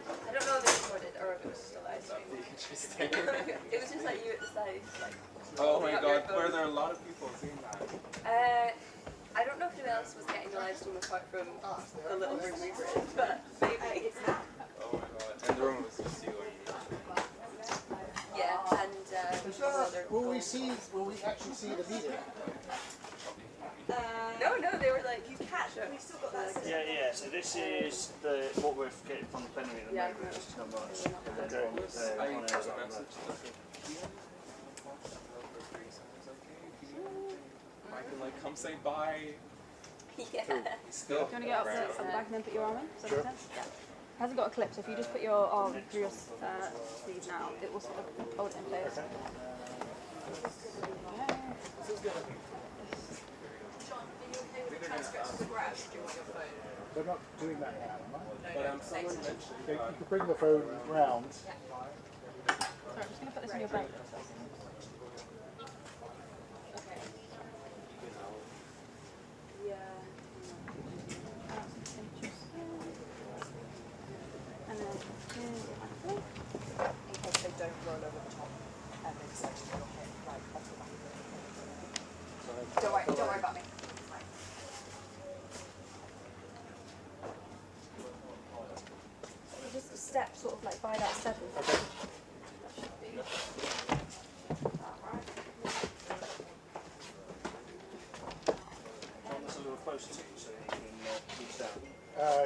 I don't know if it recorded or if it was just a live stream. Interesting. It was just like you at the side, like. Oh my holding up your god, were phone. there a lot of people seeing that? I don't know if anyone else was getting the live stream apart from the little room we were in, but maybe. Oh my god. And the room was just you. Yeah, and Will we actually see the video? no, they were like, You can. We've still got that. Yeah. So this is the what we're getting from the plenary at the Yeah, moment, which is not much. I And they're on air at the moment. I can like come say bye. yeah. Still. Do you want to get up at the back and then put your arm in? Does that make sense? Yeah. It hasn't got a clip, so if you just put your arm through your sleeve now, it will sort of hold it in place. John, are you okay with the transcripts of the grab? Do you want your phone? They're not doing that now, am I? But someone mentioned You could bring the phone round. Sorry, I'm just going to put this in your belt. Okay. Yeah. And then here's your handle. In case they don't roll over the top and then so you'll hit like off the back of the Don't worry about me. It's fine. So just step sort of like by that 7. That should be.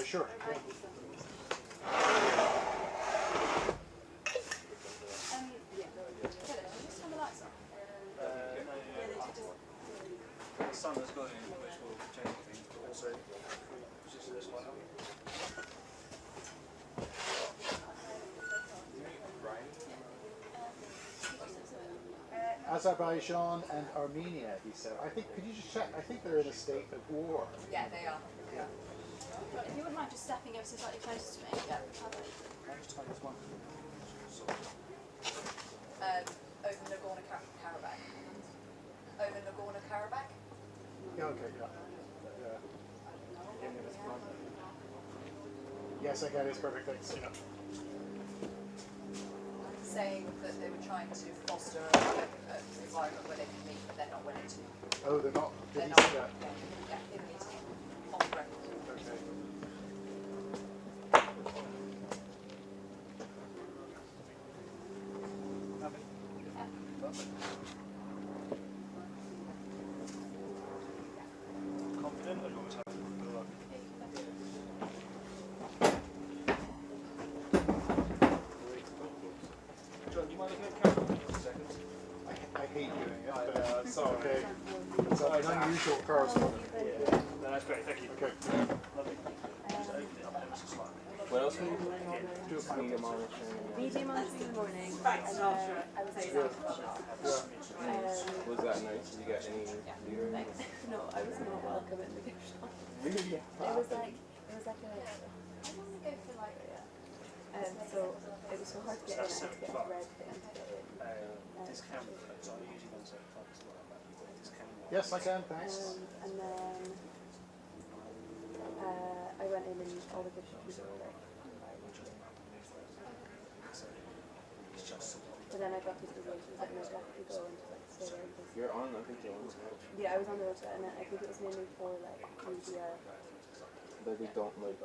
Sure. Yeah, Philip, can you just turn the lights on? The sun has got in, which will change things, but also just this one. Azerbaijan and Armenia, he said. I think, could you just check? I think they're in a state of war. Yeah, they are. Yeah. Right, if you wouldn't mind just stepping ever so slightly closer to me. Yeah. Over Nagorno-Karabakh. Over Nagorno-Karabakh? Yeah, okay, yeah. Yes, I get it. It's perfect. Thanks. Yeah. Saying that they were trying to foster an environment where they can meet, but they're not willing to. Oh, they're not. Did They're he not. say that? Yeah, in the meeting. On the record. Okay. Confident, or do you want me to have a look? John, do you mind looking at the camera for a second? I hate doing it, but it's sorry. okay. It's an unusual correspondent. Yeah. No, that's great, thank you. Okay. Lovely. Just open it up ever so slightly. What else can you do? Do it Media monitoring. Media monitoring in the morning, and then I was like, Was that nice? Did you get any leader? no, I was not welcome in the gift shop. Really? It was like a. I want to go for like so it was so hard to get in. I had to get a red thing to get in. Discount codes, are you using on certain products as well? Discount. Yes, I can. Thanks. And then I went in and all the gift shop people were like, It's just but then I got to the reviews and was like, no, definitely go and just like stay there. And just, You're on, I think you're on. yeah, I was on the website and then I think it was mainly for like media. But they don't like.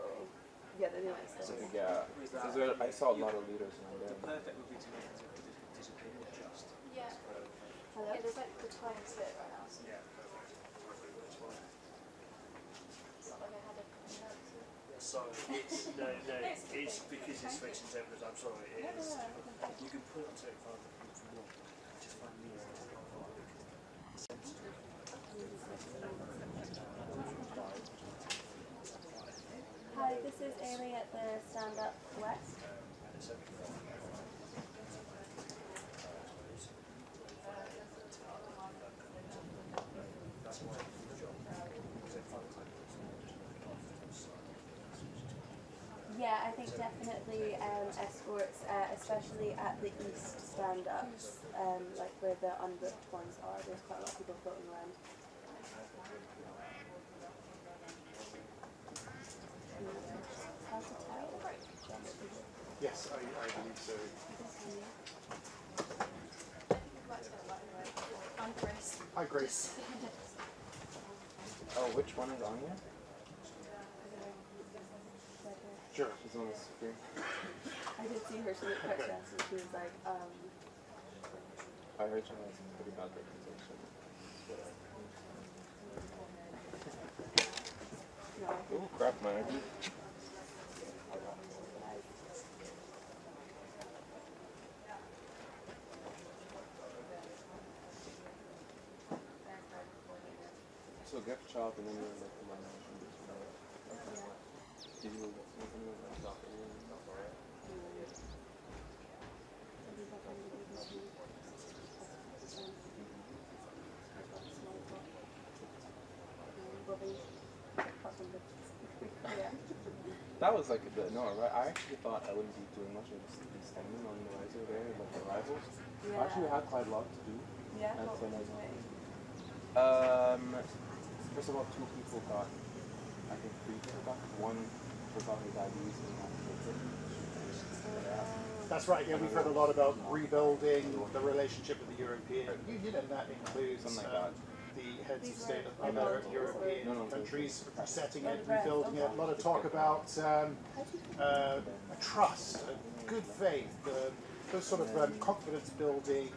Yeah, they're doing stuff. Yeah. Because I saw a lot of leaders in there. perfect would be to make it disappear just. Yeah. Hello? Yeah, there's like the time to it right now, so Yeah. it's not like I had a Sorry, it's it's because it's switching temperatures. I'm sorry, it is. You can put it on 35 if you want. Just find me. Hi, this is Ailey at the Stand Up West. Yeah, I think definitely escorts, especially at the East stand-ups, like where the unbooked ones are. There's quite a lot of people floating around. It's hard to tell. Yes, I believe so. I'm Chris. Hi, Grace. Oh, which one is on here? Sure. She's on the screen. I did see her, she looked quite stressed and she was like, I heard she has pretty bad reputation. no, I think Oh crap, man. So gift shop and then you're like the money. Did you That was like I actually thought I wouldn't be doing much. I would just be standing on the riser there, like the rivals. I actually had quite a lot to do. Yeah, That's what when was I- doing? First of all, 2 people got, I think 3 people got. One forgot his IDs and had to take it. That's right. Yeah, we've heard a lot about rebuilding the relationship with the European Union, and that includes Something like that. the heads of state of other European countries resetting it, rebuilding it. A lot of talk about a trust, a good faith, those sort of confidence-building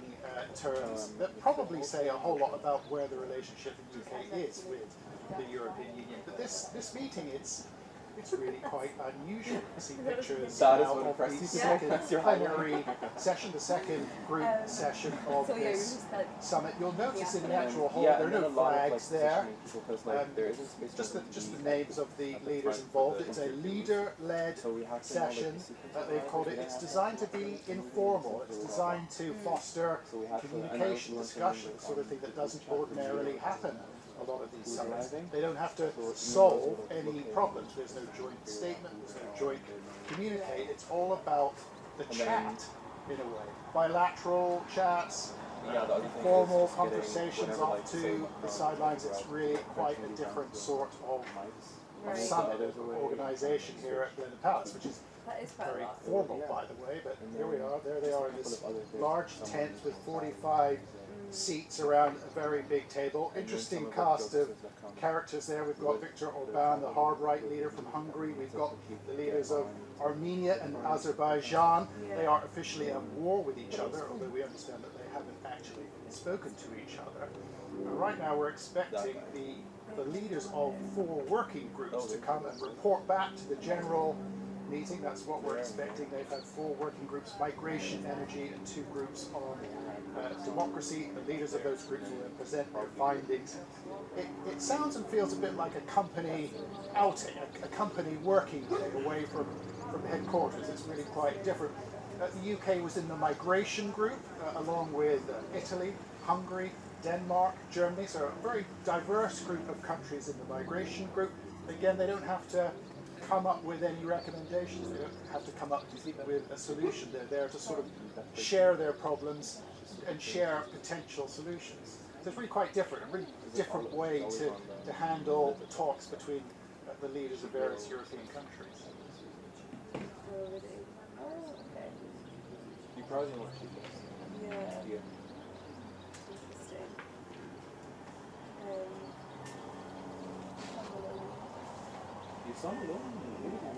terms that probably say a whole lot about where the relationship in the UK is with the European Union. But this meeting, it's it's really quite unusual to see pictures That is now what of impressed the you. second That's your plenary session, the second group session of So yeah, we this just like summit. You'll notice in the And actual hall yeah, there and are then no a lot of, flags there. People, because like there isn't space Just for the names of the at the leaders front involved. for the It's a interviews. leader-led So we have to know, like, session the sequence that of they've called it. we It's have to designed to have be the informal. It's so designed to foster So we have to, communication, and I discussion, also sort of thing that doesn't ordinarily happen at a lot of these Who's summits. arriving? They don't have to So solve emails will any look problems. There's no joint statement, there's no joint communicate. It's all about the And then- chat, in a way. Bilateral chats, Yeah, the other thing formal is just getting conversations whenever, off like, to say, the sidelines. It's really quite a eventually different down to sort of Right. summit organisation here at the Palace, which is that is quite a very lot. formal, by the way. But And here we then are. There they are in couple this of other things. large Someone tent with just 45 seats around a very big table. And then Interesting some of the cast jokes of that come characters there. We've got Viktor Orban, the hard right leader from Hungary. We've got the leaders of Armenia and Azerbaijan. They are officially at war with each other, although we understand that they haven't actually spoken to each other. And right now we're expecting the leaders of 4 working groups to come and report back to the general meeting. That's what we're expecting. They've had 4 working groups, migration, energy, and 2 groups on democracy. The leaders of those groups will then present their findings. It sounds and feels a bit like a company outing, a company working day away from headquarters. It's really quite different. The UK was in the migration group, along with Italy, Hungary, Denmark, Germany, so a very diverse group of countries in the migration group. Again, they don't have to come up with any recommendations, they don't have to come up with a solution. They're there to sort of share their problems and share potential solutions. So it's really quite different, a really different way to handle the talks between the leaders of various European countries. Oh, okay. You probably know what she does. Yeah. Yeah. Interesting. You saw me alone.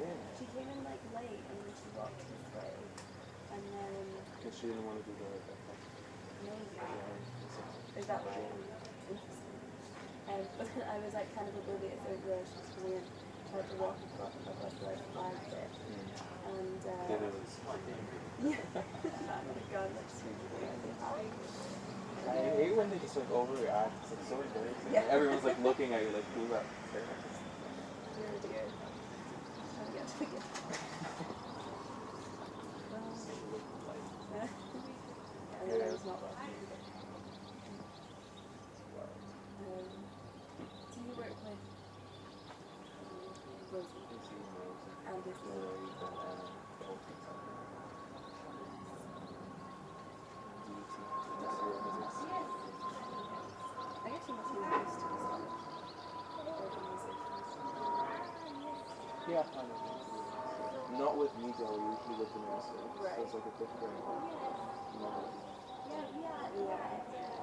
Yeah. She came in like late and then she walked this way. And then Because she didn't want to do the maybe. Is that why? Interesting. But then I was like kind of oblivious over she was coming in, tried to walk across like a flag bit. And Yeah, it was. yeah. Oh my god, that's really weird. I hate when they just like overreact. It's like so embarrassing. Yeah. Everyone's like looking at you like, who's that? Really weird. Oh yeah, yeah. And then I was not watching either. Do you work with Rosie and this I guess you must be used to this one. Organizations. Yeah, kind of. Not with media, we usually with the minister. Right. So it's like a different, Yeah.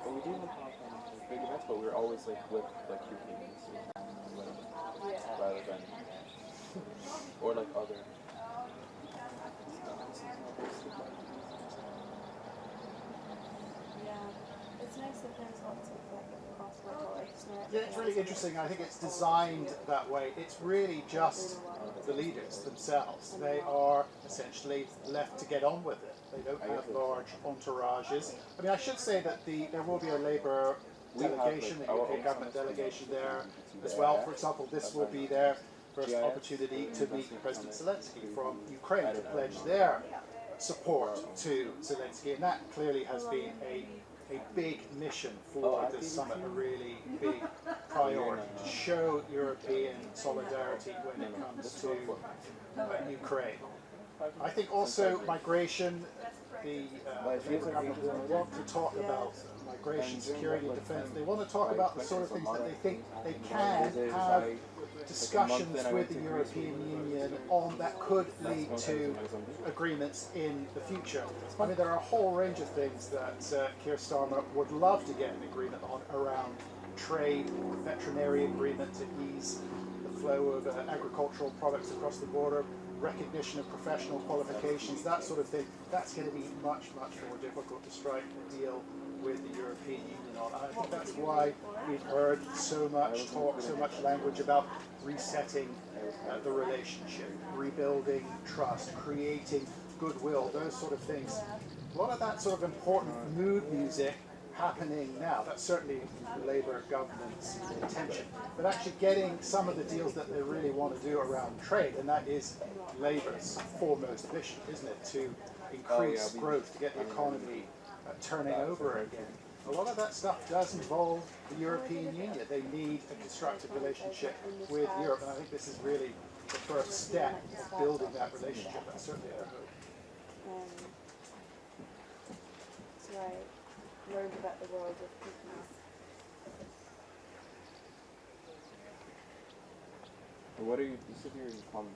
But we do have like big events, but we're always like with like European ministers and whatever, Yeah. rather than or like other. Yeah. It's nice that there's lots of like cross-border Yeah, it's really interesting. I think it's designed that way. It's really just the leaders themselves. They are essentially left to get on with it. They don't have large entourages. I mean, I should say that there will be a Labour delegation, the UK government delegation there as well. For example, this will be their first opportunity to meet President Zelensky from Ukraine to pledge their support to Zelensky, and that clearly has been a big mission for this summit, a really big priority to show European solidarity when it comes to Ukraine. I think also migration, the Labour government will want to talk about migration, security and defence. They want to talk about the sort of things that they think they can have discussions with the European Union on that could lead to agreements in the future. I mean, there are a whole range of things that Keir Starmer would love to get an agreement on around trade, veterinary agreement to ease the flow of agricultural products across the border, recognition of professional qualifications, that sort of thing. That's going to be much, much more difficult to strike a deal with the European Union on. I think that's why we've heard so much talk, so much language about resetting the relationship, rebuilding trust, creating goodwill, those sort of things. A lot of that sort of important mood music happening now. That's certainly the Labour government's intention. But actually getting some of the deals that they really want to do around trade, and that is Labour's foremost mission, isn't it? To increase growth, to get the economy turning over again. A lot of that stuff does involve the European Union. They need a constructive relationship with Europe, and I think this is really the first step of building that relationship. That's certainly our hope. So I learned about the world of cookies. What are you said you're in comms?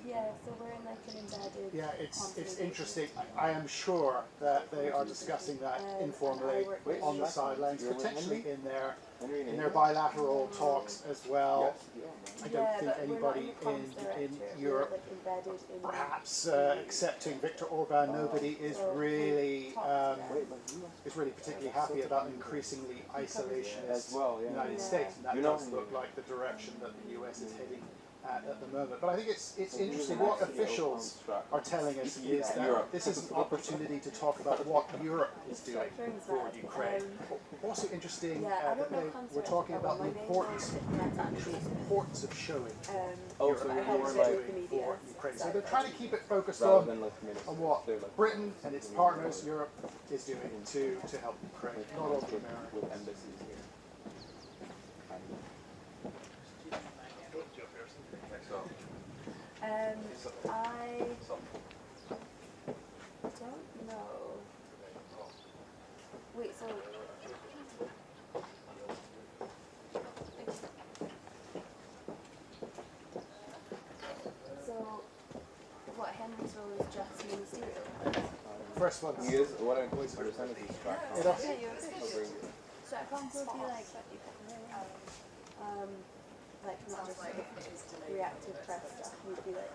Yeah, so we're in like an embedded. Yeah, it's interesting. I am sure that they are discussing that informally on the sidelines, potentially in their bilateral talks as well. I don't think anybody in Europe, perhaps excepting Viktor Orban, nobody is really particularly happy about an increasingly isolationist United States, and that does look like the direction that the US is heading at the moment. But I think it's interesting. What officials are telling us is that this is an opportunity to talk about what Europe is doing for Ukraine. Also interesting that we're talking about the importance, actual importance of showing Europe and what we're doing for Ukraine. So they're trying to keep it focused on what Britain and its partners, Europe, is doing to help Ukraine, not only America. I don't know. Wait, so what, Henry's role is just ministerial? First one. He is, what I understand is he's track. So I can't go be like not just like reactive press stuff, you'd be like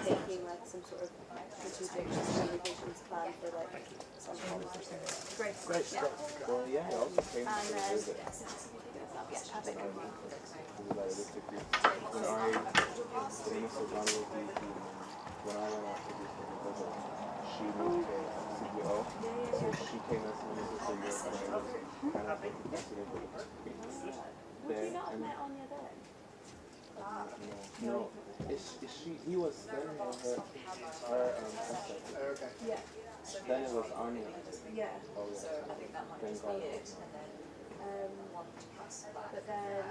taking like some sort of strategic communications plan for like some policy. Great. Well, yeah, he also came And to then visit. have it go. When I, Minister John was VP, when I went out to do the visit, she was the CEO, so she came as Minister for Europe, and I was kind of like considered for the Would you not have met Anya then? No. Is she? He was then her press secretary. Okay. Yeah. Then it was Anya. Yeah. Oh yeah. I think that might Thank just God. be it, and then one plus that. But then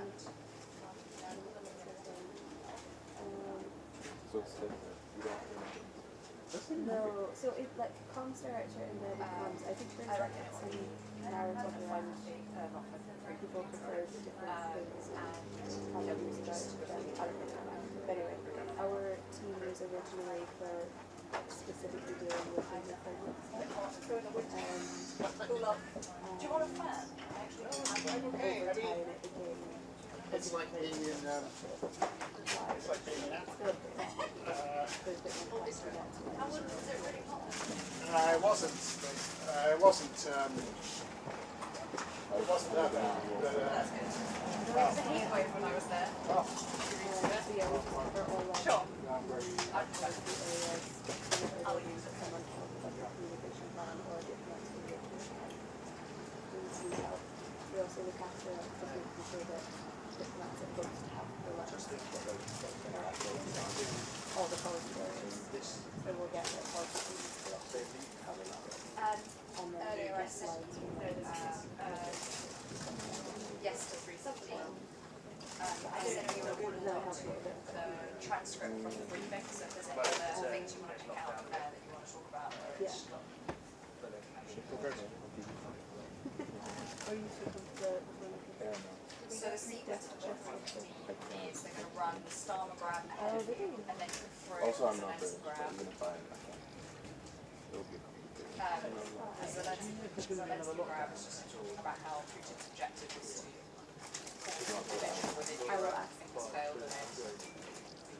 So it's different. You don't remember. no, so if like comms director and then comms, I think there's like some narrative around people prefer different things and how they use about them. I don't know. But anyway, our team was originally for specifically dealing with independent stuff. Do you want a fan? Over time it became It's like being in. It's like being in Africa. It wasn't. It wasn't. It wasn't that bad. But, There was a heat wave when I was there. Sure. I'll use it. We also look after making sure that diplomats are supposed to have the letters all the policy areas. So we'll get the policy covered and then Earlier I get said, slides from yes to 370. I sent you a the transcript from the briefing, so if there's any other things you want to pick out that you want to talk about. yeah. Or you should come to the So the sequence of the is they're going to run the Starmer grab ahead of you, and then throw Also, I'm the not Zelenski very grab. even if I it'll be complicated. The Zelenski grab is just about how Putin's objective is to intervention within Europe. Things failed and then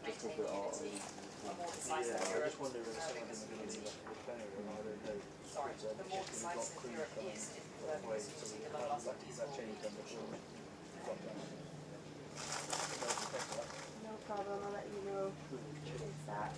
maintain unity, a more decisive Europe. sorry, the more decisive Europe is in negotiating the last No problem, I'll let you know if that.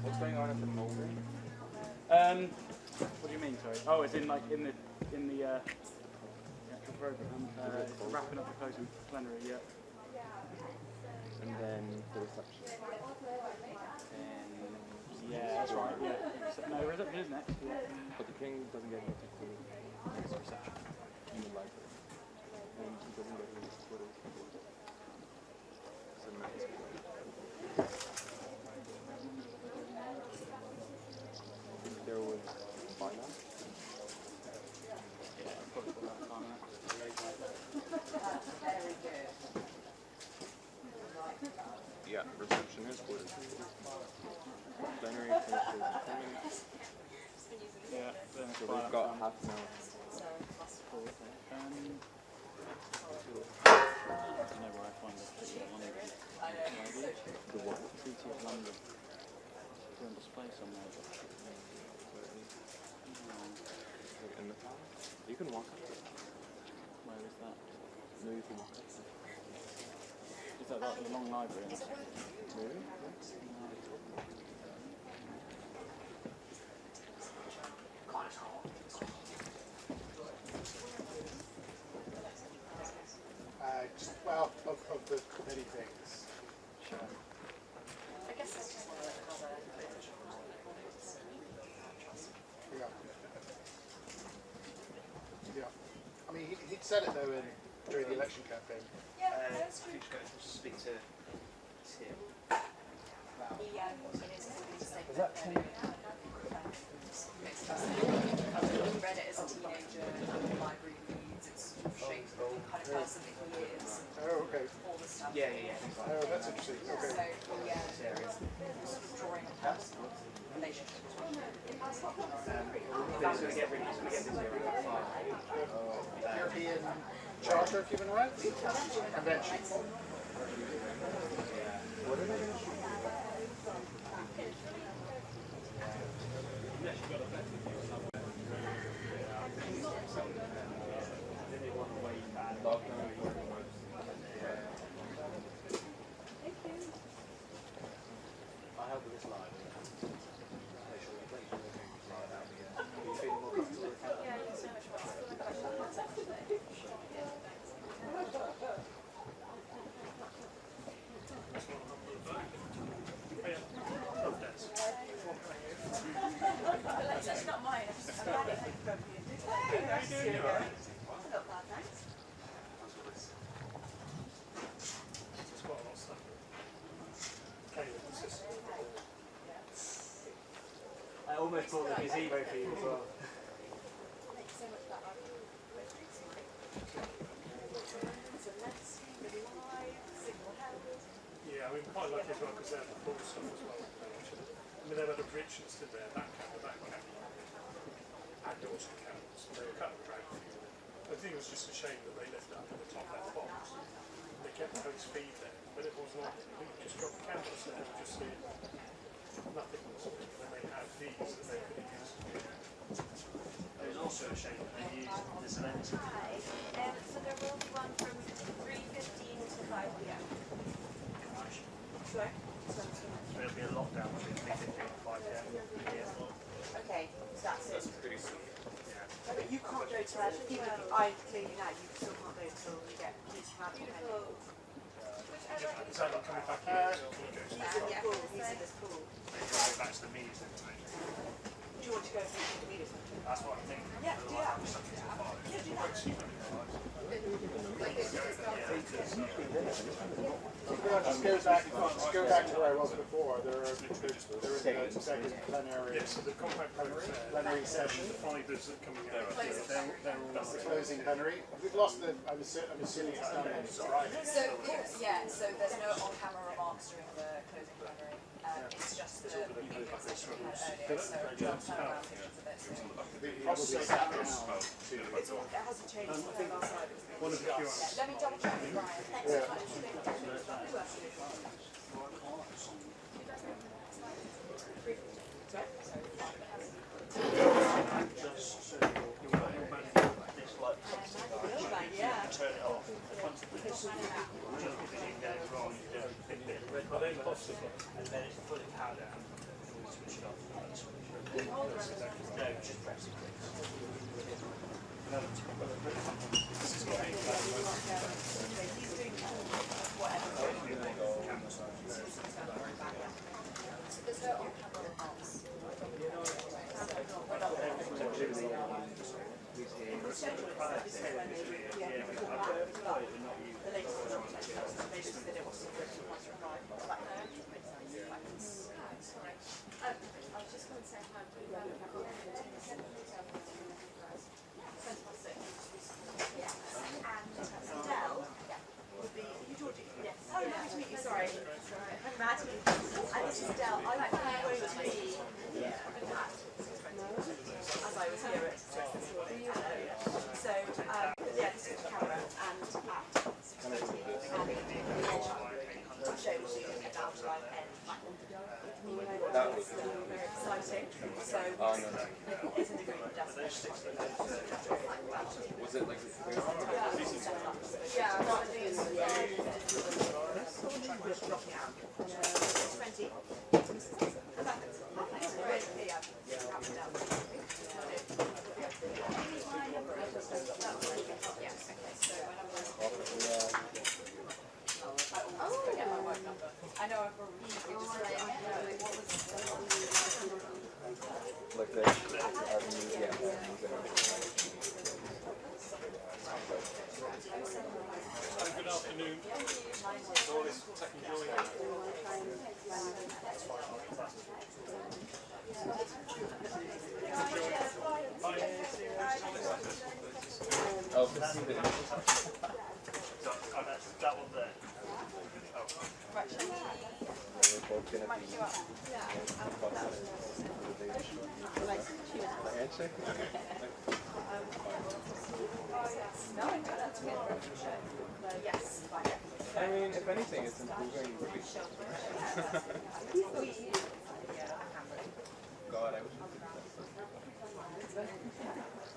What's going on at the moment? What do you mean, sorry? Oh, it's in the actual program. Wrapping up the closing plenary, yeah. And then the reception. Yeah, that's right. Yeah. No, reception is next. Yeah. But the king doesn't get invited to the next reception in the library. And he doesn't get his photos. So now he's there was finance. Yeah, probably put that time on it. Very good. Yeah, reception is photos. Plenary finishes in 10 minutes. Yeah, then So we've got half an hour. I don't know where I find the Treaty of London. The what? Treaty of London. It's on display somewhere. But In the town? You can walk up to it. where is that? No, you can walk up to it. Is that like the long library? Maybe? Well, of the committee things. I guess that's just another Yeah. Yeah. I mean, he'd said it though during the election campaign. Speak to Tim. Was that Tim? Read it as a teenager, library reads, it's shaped the kind of person that he is. Oh, okay. All the stuff. Yeah. Oh, that's interesting. Okay. So, sort of drawing a personal relationship between them. He's going to get busy around 5. European Charter of Human Rights? Convention. What are they going to shoot? I help with this live. That's not mine. I almost bought the gazebo for you as well. Yeah, I mean, quite lucky as well because they have the full stuff as well. I mean, they've had a bridge that's stood there, that camp, and also counts. They were cut and drag. I think it was just a shame that they left it up in the top left box. They kept the host feed there, but it was not. We just got the canvas and they were just seeing nothing. When they had these that they could have used. It was also a shame that they used this lens. So there will be one from 3:15 to 5 p.m. Sorry? So there'll be a lockdown between 3:15 and 5 p.m. Okay, so that's it. That's pretty soon. Yeah. But you can't go to that, even if I clearly now, you still can't go until you get each have Beautiful. Is that not coming back here? Yeah, cool, using this pool. Maybe I'll go back to the media centre. Do you want to go to the media centre? That's what I'm thinking. Yeah, do that. Yeah, do that. Just go back to where I was before. There is the second plenary, Yeah, so the compact plenary session. the fibres that are coming out. That's the closing plenary. We've lost the. I'm assuming it's done. So, yeah, so there's no on-camera remarks during the closing plenary. It's just the meeting session we had earlier, so we'll turn around pictures of it. We probably sat down to. It hasn't changed since last night. One of the QRs. Let me double check with Brian. Thanks so much. Just so you'll this light turn it off. Just because you get it wrong, you do a big bit of red and then it's fully powered down. You switch it off. No, just press it. So there's no on-camera remarks. The latest one, they just said it was secret. Sorry. I was just going to say hi. Fantastic. Yes. And Adele would be. You Georgie? Yes. Oh, nice to meet you. Sorry. I'm mad to meet you. And this is Adele. I like how you're going to be. As I was here at this morning. So, yeah, this is the camera and at 6:30 and we'll show you about right end. That was Very exciting. So, oh no. it's in the group desk. Was it like Yeah, I think it's dropping out. 20. I know I've already like the Good afternoon. So this taking oh, see the That one there. we're both gonna be handshake. Yes. I mean, if anything, it's improving. God, I wish I could do that.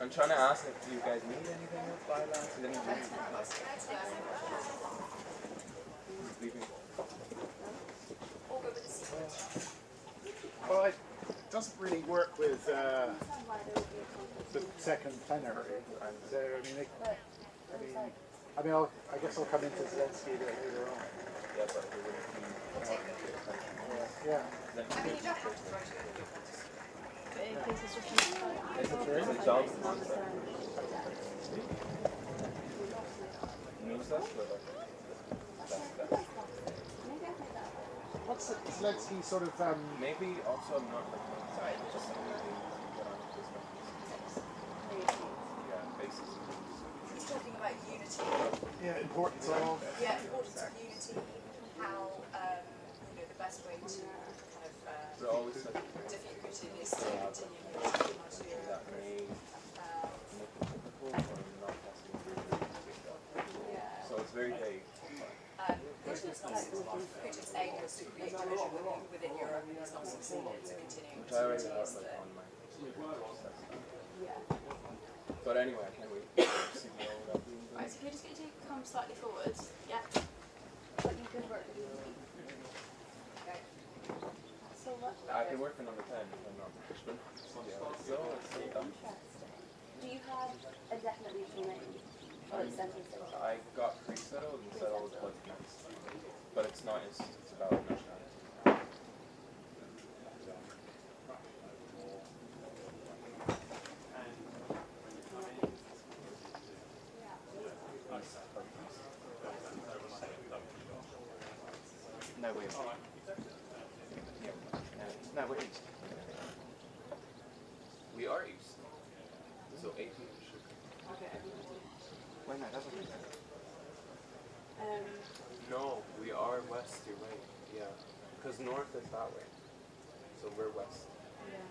I'm trying to ask if you guys need anything with bylaws. Is anyone leaving? Well, it doesn't really work with the second plenary. So I mean, I guess I'll come into Zelensky a bit later on. Yeah, but we wouldn't be. Yeah. I mean, you don't have to throw it. But in case it's just Is it John's answer? Means that, but that's What's Zelensky sort of maybe also not like sorry, just like maybe get on this one. Yeah, basis. He's talking about unity. importance of Importance of unity, how the best way to kind of We're always like defeat Putin is to continue unity. that may make it difficult or not possible. It's very vague. Putin's aim was to create division within Europe and he's not succeeded, so continuing Which I already to have use like the... on my Yeah. But anyway, I can't wait to see all that being done. Right, so if you're just going to come slightly forward. Yeah. But you could work with me. So what? I can work for number 10 if I'm not Richmond. So it's done. Interesting. Do you have a definite leave to remain? Or extension stay? I got pre-settled and settled like next. But it's not, it's about nationality. No, we're east. No, we're east. We are east. So 18 should. Okay. Wait, no, that wasn't it. No, we are west, you're right. Yeah. Because north is that way. So we're west. Yeah.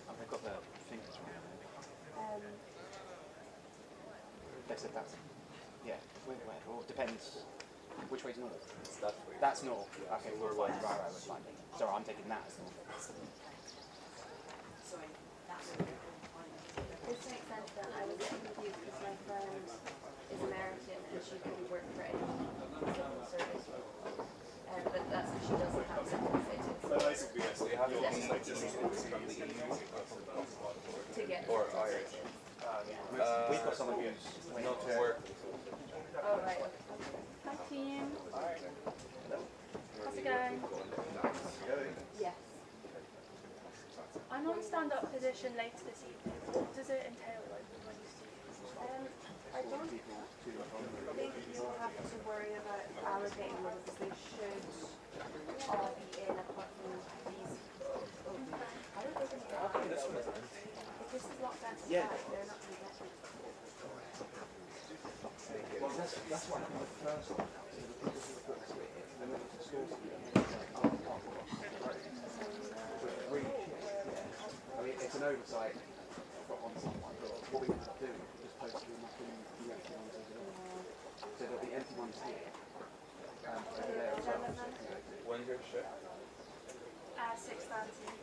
Have I got the fingers wrong? They said that's. Yeah, where? Or depends. Which way's north? That's way. That's north. Okay, we're fine. Right, we're fine. Sorry, I'm taking that as north. Sorry, that's This makes sense then. I was getting confused because my friend is American and she couldn't work for any civil service role. But that's if she doesn't have civil status. So you have to Yes. be from the EU To get or civil Irish. status. We've got someone who's not to work. Oh, right. Hi team. How's it going? Yes. I'm on stand-up position later this evening. What does it entail like when you see I don't think you'll have to worry about allocating them because they should all be in apart from these. I don't think it's Okay, this one is empty. if this is locked down to Yeah. five, they're not going to get it. Well, that's why I'm the first one. I mean, it's an oversight on someone, but what we have to do is just post them up in the empty ones over there. So there'll be empty ones here. Over there as well. When's your shift? 6:30.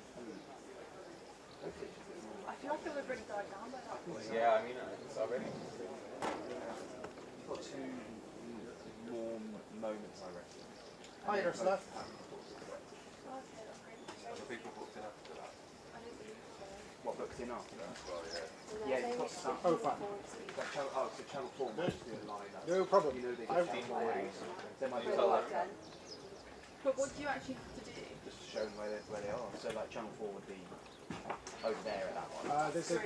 I feel like it would really die down by that point. Yeah, I mean, it's already. You've got two more moments, I reckon. Hi, Ursula. Okay, that's great. Other people booked in after that. I don't believe so. What booked in after that? Well, yeah. And Yeah, then you've got they some. Oh, fine. So channel 4 might just be a line up. No problem. You know, they I- get 15 already. They might be put like, lockdown. But what do you actually have to do? just show them where they are. So like channel 4 would be over there at that one. There's a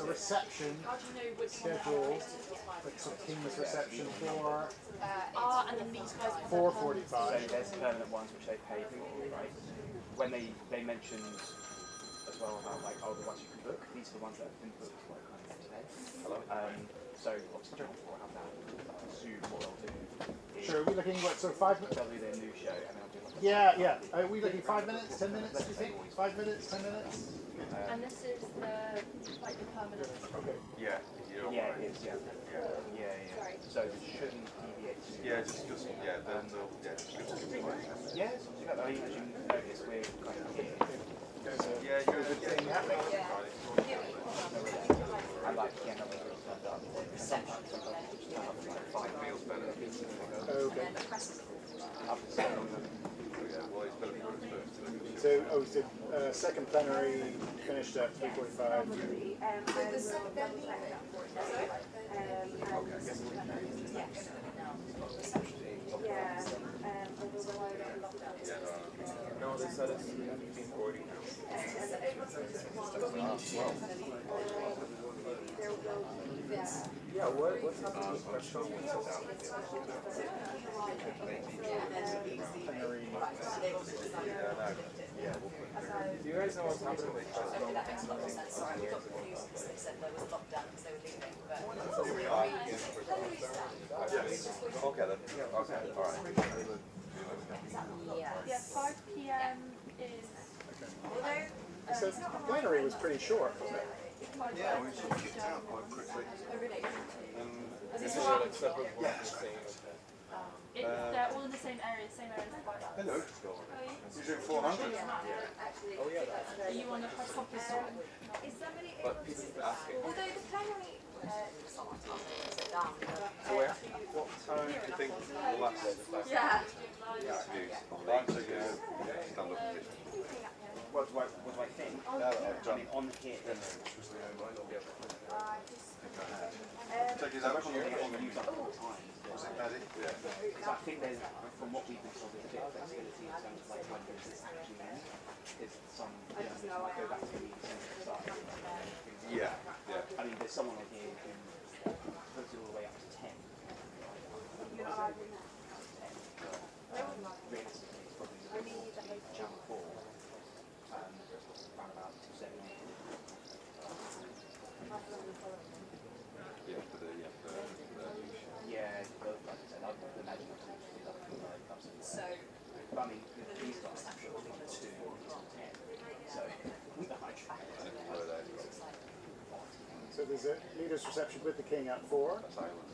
reception How do you know which one scheduled, like some Teams reception for And then these guys have 4:45. So there's permanent ones which they pay for, right? When they mentioned as well about like, oh, the ones you can book, these are the ones that have been booked like kind of today. Hello. So obviously channel 4 have that. I assume what they'll do is Sure, are we looking what, so 5 minutes? they'll do their new show and they'll do like Yeah. Are we looking 5 minutes, 10 minutes, do you think? 5 minutes, 10 minutes? And this is the like the permanent. Okay. yeah, it is, yeah. So it shouldn't deviate too much. Just yeah, just Yeah, it's not too bad. I mean, as you notice, we're kind of here. yeah, There's a thing happening. I like, yeah, no, it's really turned up. Sometimes we just turn up like 5 meals better than pizza. Okay. Up to 7 of them. well, it's better for us first. So, second plenary finished at 3:45. Probably. I will double check that for you. Yeah. Although the line of lockdown. No, they said it's 1540 now. There will be that. Yeah, what's happening with restaurants? Plenary. Do you guys know what's happening with Okay, that makes a lot of sense. Sorry, we got confused because they said there was a lockdown because they were leaving, but Okay then. Okay, alright. Yeah, 5 PM is. So the plenary was pretty short, wasn't it? Yeah, we should get out quite quickly. Is this Is all it like separate from what you're saying? They're all in the same area as the bike. Hello. You're doing 400? Oh yeah, are you on the press conference? Is somebody But people keep asking. although the plenary someone's asking to sit down. So where? What time do you think the last Yeah. interviews? I'm taking a stand-up position. What do I think? I mean, on here, Take his action. use up all the time. Was it Paddy? Yeah. So I think there's, from what we've been told, there's a bit of flexibility in terms of like when does this actually end? Is some, you know, this might go back to the start. Yeah. Yeah. I mean, there's someone on here who puts it all the way up to 10. Realistically, it's probably channel 4. Around about 2 seconds. Yeah, but like I said, I'd imagine it's usually like absolutely. So, But I mean, these guys have got 2 to 10. So, So there's a leader's reception with the king at 4.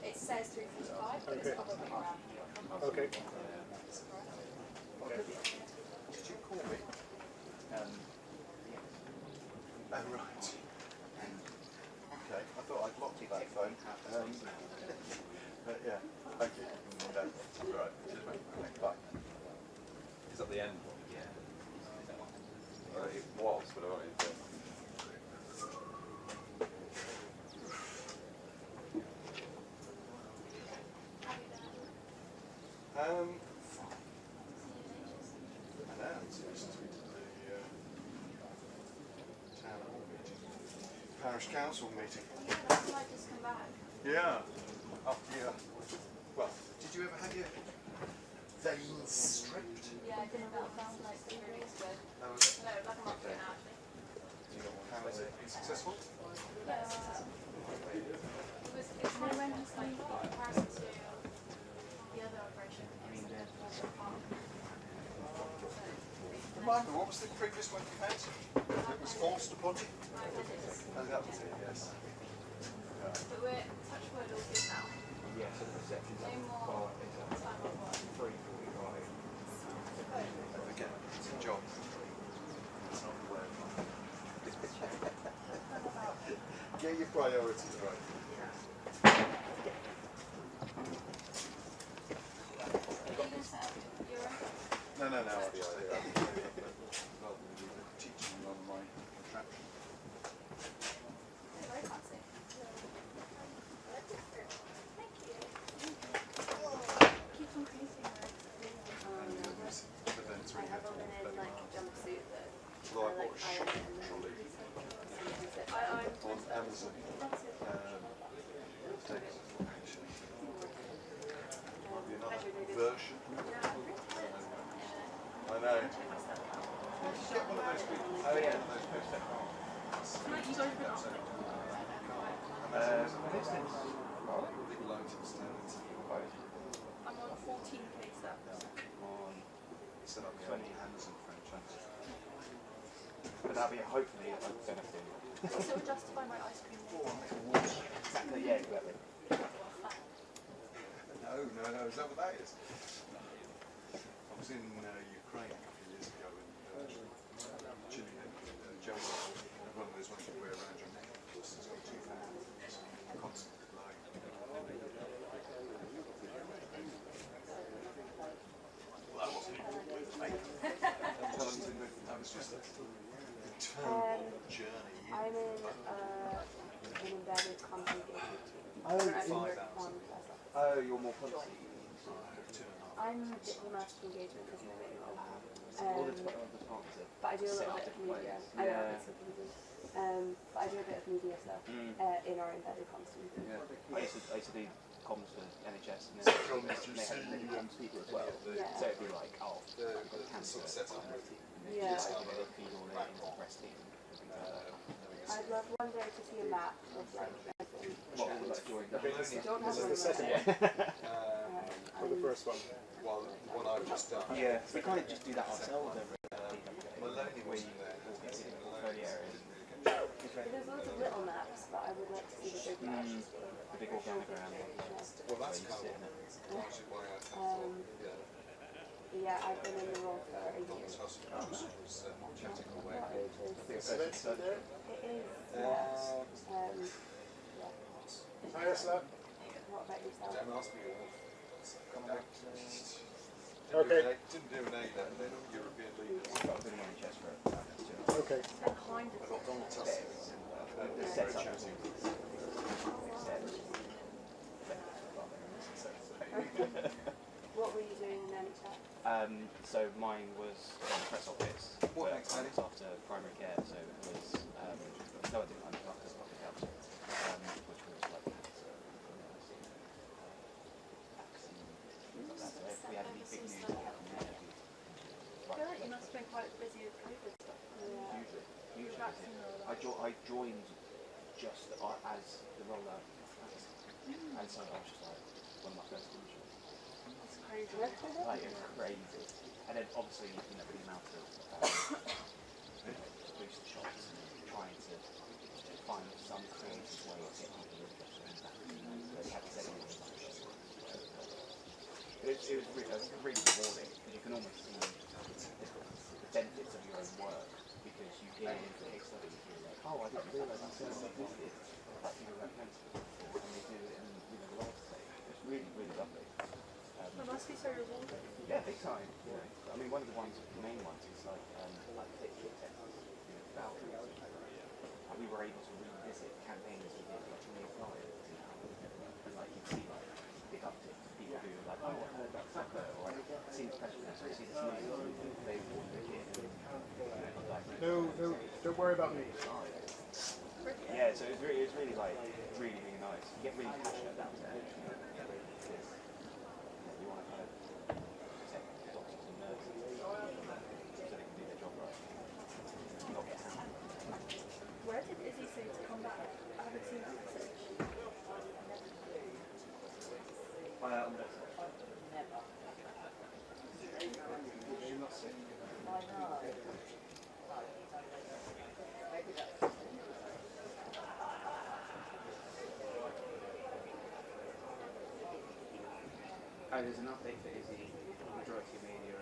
it says 3:45, but Okay. it's probably around here. Okay. Did you call me? yeah. Oh, right. Okay, I thought I'd locked you that phone. But yeah, thank you. No, right, cheers mate. Thanks, bye. Is that the end one? Yeah. It was, but I wanted to... I know, since we did the town hall meeting. Parish council meeting. That's might just come back. Yeah. After you. Well, did you ever have your veins stripped? Yeah, I did that about like 3 weeks ago. How was it? No, like a month ago now actually. How was it? Successful? Yeah, it's kind of horrendous like in comparison to the other operation. Remind me, what was the previous one you had? It was forced upon you? Oh, that was it, yes. But we're touch wood all good now. Yeah, so the reception's No more time on work. 3:45. Again, it's a job. It's not the way of life. Get your priorities right. No, I'll be right here. Rather than teaching on my contraption. Very fancy. Keep on creasing But then it's I really have good a to linen like jumpsuit that Well, I I like bought a iron shopping and then trolley use it. on Amazon. That's it. Takes actually. Might be another version. I know. You should get one of those people. Oh yeah. One of those post-it notes. Big lighting standards. I'm on 14k steps. Set up your own Amazon franchise. But that'll be hopefully a benefit. So justify my ice cream. Exactly, yeah, exactly. No, is that what that is? I was in Ukraine a couple of years ago and Jimmy and Joe had one of those ones you wear around your neck. It's got 2 fans, constantly glowing. Well, that wasn't even with me. That was just a internal journey. I'm in an embedded content engagement team. Oh, Where I 5 work hours. on Tesla. Oh, you're more policy. I'm diplomatic engagement because I'm really well. All the departments are But I do a little bit of media. I know Yeah. it's so confusing. But I do a bit of media stuff in our embedded comms team. Yeah. I used to do comms for NHS and then they had comms people as well. Yeah. So it'd be like, oh, we've got a cancer setup. Yeah. like, you know, they feed all that into the breast team. I'd love one day to see a map of like everything. What was like during the Don't have This is one the second of one, or the first one. Well, the one I've just done. Yeah, we kind of just do that ourselves every Maloney wasn't there. early areas. there's loads of little maps, but I would like to see the big maps. The big organogram. Well, that's Where you sit in it. Yeah, I've been in the role for a year. chatting away. Not ages. So that's there. It is. Yeah. Hi, Ursula. What about yourself? Don't ask me all. Okay. Didn't do an A then, then European leaders. I've got a video on chess for it. Okay. Kind of. I got Donald Tusk. The setup was What were you doing in any chat? So mine was press office. What but next, I looked after primary care, so it was no, I didn't. I looked after public health, which was like vaccine, things like that. So if we had any big news that happened there, I feel like you must have been quite busy with COVID stuff. Yeah. usually busy. I joined just as the rollout happened, and so I was just like one of my first initials. It's crazy. Like it was crazy, and then obviously the amount of booster shots and trying to find some creative way of getting people interested in that. So you had to say it was like it was really rewarding because you can almost see the benefits of your own work because you hear the case study and you're like, oh, I didn't realise this existed. Like people recommend it and they do it in the last stage. It's really, really lovely. It must be so rewarding. Yeah, big time. Yeah. I mean, one of the main ones is like picture tests, Valkyries. We were able to revisit campaigns we did like 2005 and like you see like big uptick people who are like, oh, I heard about soccer or I've seen the press release or I've seen this news and they want the kid. Like, No, don't worry about me. yeah, so it was really like really nice. You get really passionate about it. You want to kind of protect doctors and nurses so they can do their job right. Not get hammered. Where did Izzy say to come back? I haven't seen that message. On the website. Oh, there's an update for Izzy, majority of media.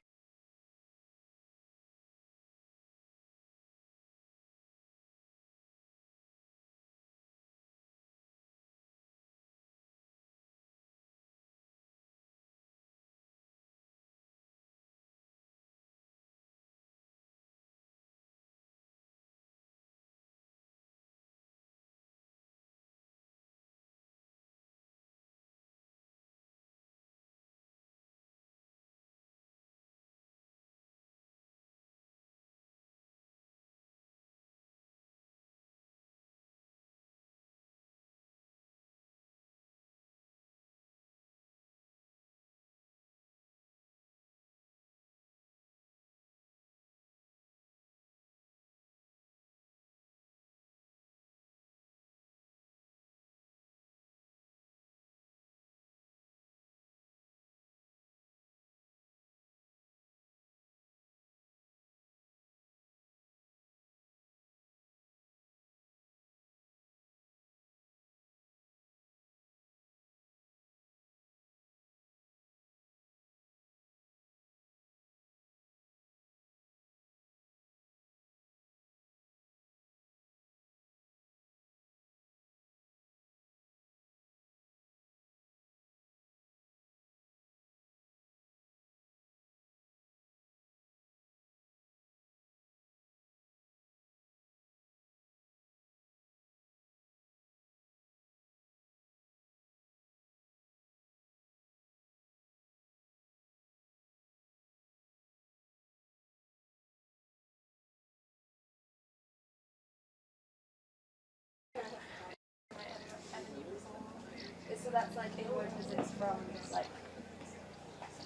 So that's like inward visits from like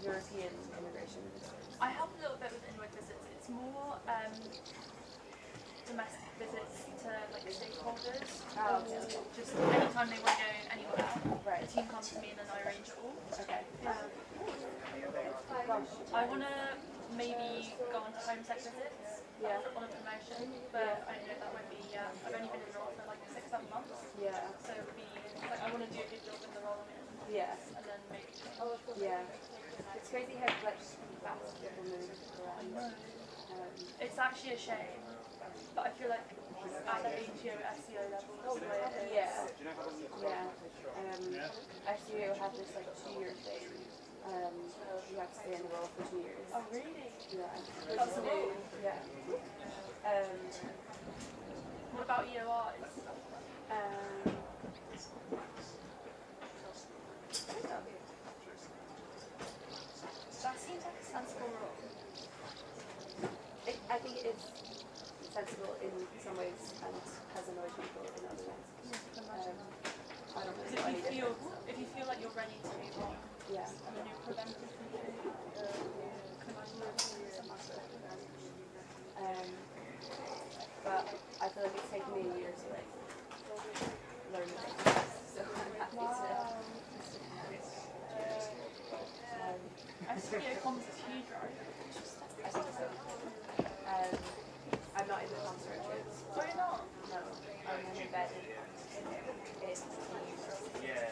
European immigration. I help a little bit with inward visits. It's more domestic visits to like stakeholders. Oh, okay. Just anytime they want to go anywhere, Right. the team comes to me and then I arrange it all. Okay. I want to maybe go on to home tech visits. Yeah. on a promotion, but I know that won't be. I've only been in the role for like 6-7 months, Yeah. so it would be like I want to do a good job in the role I'm in, Yeah. and then make. Yeah. It's crazy how like fast people move around. It's actually a shame, but I feel like at the ATO, SEO level, is the way it is. Yeah. Yeah. SEO have this like 2-year thing. You have to stay in the role for 2 years. Oh really? Yeah. That's a rule. Yeah. What about EOIs? That seems like a sensible rule. I think it is sensible in some ways and has annoyed people in other ways. I don't Because know any difference. if you feel like you're ready to move on, Yeah. and then you're prevented from doing But I feel like it's taken me a year to like learn the basics, so I'm happy to. SEO comms is huge, right? I think so. I'm not in the concert kids. Oh, you're not? No, I'm embedded in the Yeah.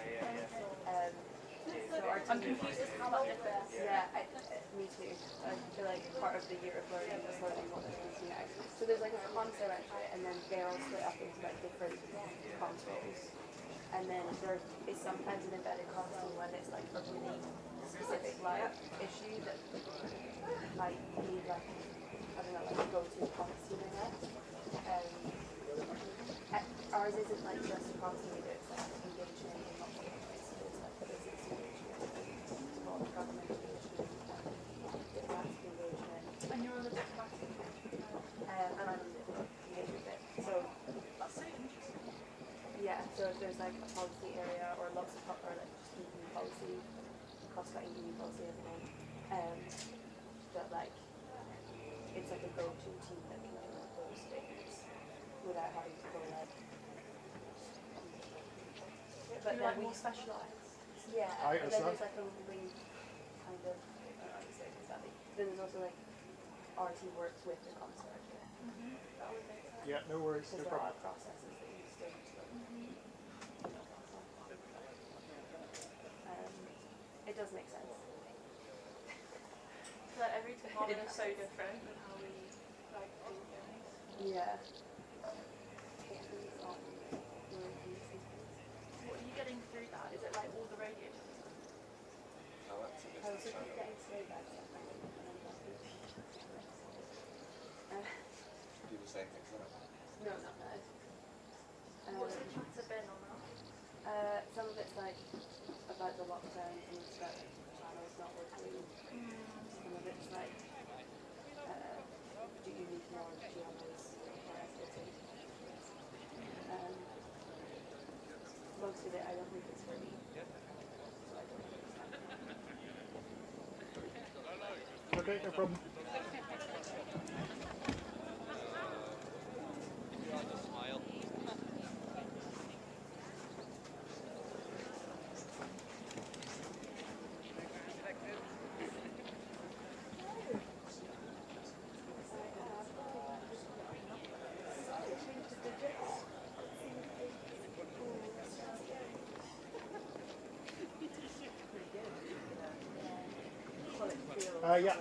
so our I'm team. confused as to how that differs. Yeah, me too. I feel like part of the year of learning is learning what they're using now. So there's like a comms director, and then they're all split up into like different comms roles. And then there is sometimes an embedded comms team when it's like a really specific live issue that might need like, I don't know, like a go-to comms team in it. Ours isn't like just a comms team, it's like engagement in multiple ways. So there's like business engagement, involved government engagement, diplomatic engagement. And you're on the diplomatic engagement now. And I'm on the diplomatic engagement bit. So That's so interesting. yeah, so if there's like a policy area or lots of or like just EU policy, cost-cutting EU policy as well, that like it's like a go-to team that can do those things without having to go like. But You're then like we more specialised. yeah, I but then understand. there's like a link kind of. I don't know how to say this badly. Then there's also like our team works with the comms director. That would make sense. Yeah, no worries, no Because there problem. are processes that you still need to go through. It does make sense. So like every department is so different in how we like do things. Yeah. What are you getting through that? Is it like all the radio systems? I was looking at getting straight back. Do the same thing, right? No, not now. What's the chance of Ben on that? Some of it's like about the lockdown, and it's about like channels not working. Some of it's like, do you need more channels or SLT? Most of it, I don't think it's for me. So I don't understand. Okay, no problem. Yeah.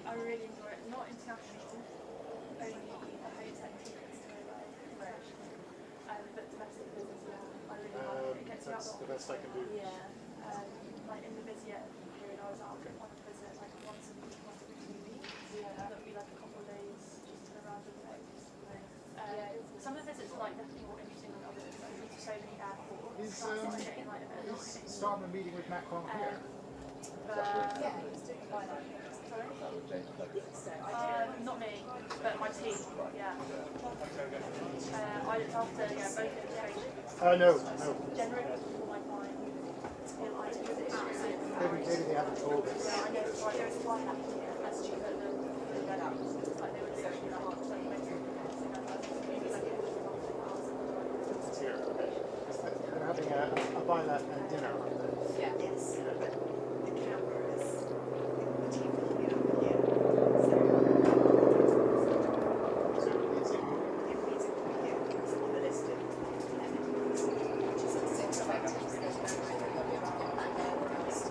I really enjoy it. Not international, only the high-tech tickets to like but domestic business, yeah. I really like it. It gets you out That's the the best I can do. Yeah. Like in the visit period, I was out on a visit like once a week, once every 2 weeks. Yeah. That would be like a couple of days just to random things. Some of the visits are like definitely more interesting than others. Like, there's so many airports. Is That's like getting like a bit annoying. Starmer meeting with Macron here? Yeah, he's doing fine. Sorry? Not me, but my team, yeah. I looked after both administrations. No. Generally, for my client, Maybe they haven't told us. I know, it's like there was one left here as cheaper than the go out. Like they were literally like, so basically, camera. Yeah. Yes, but the camera is the team here. So So it needs it moving. it means it will be here. It's on the list of enemies, which is So also like, there's no way that they'll be able to get back there when it's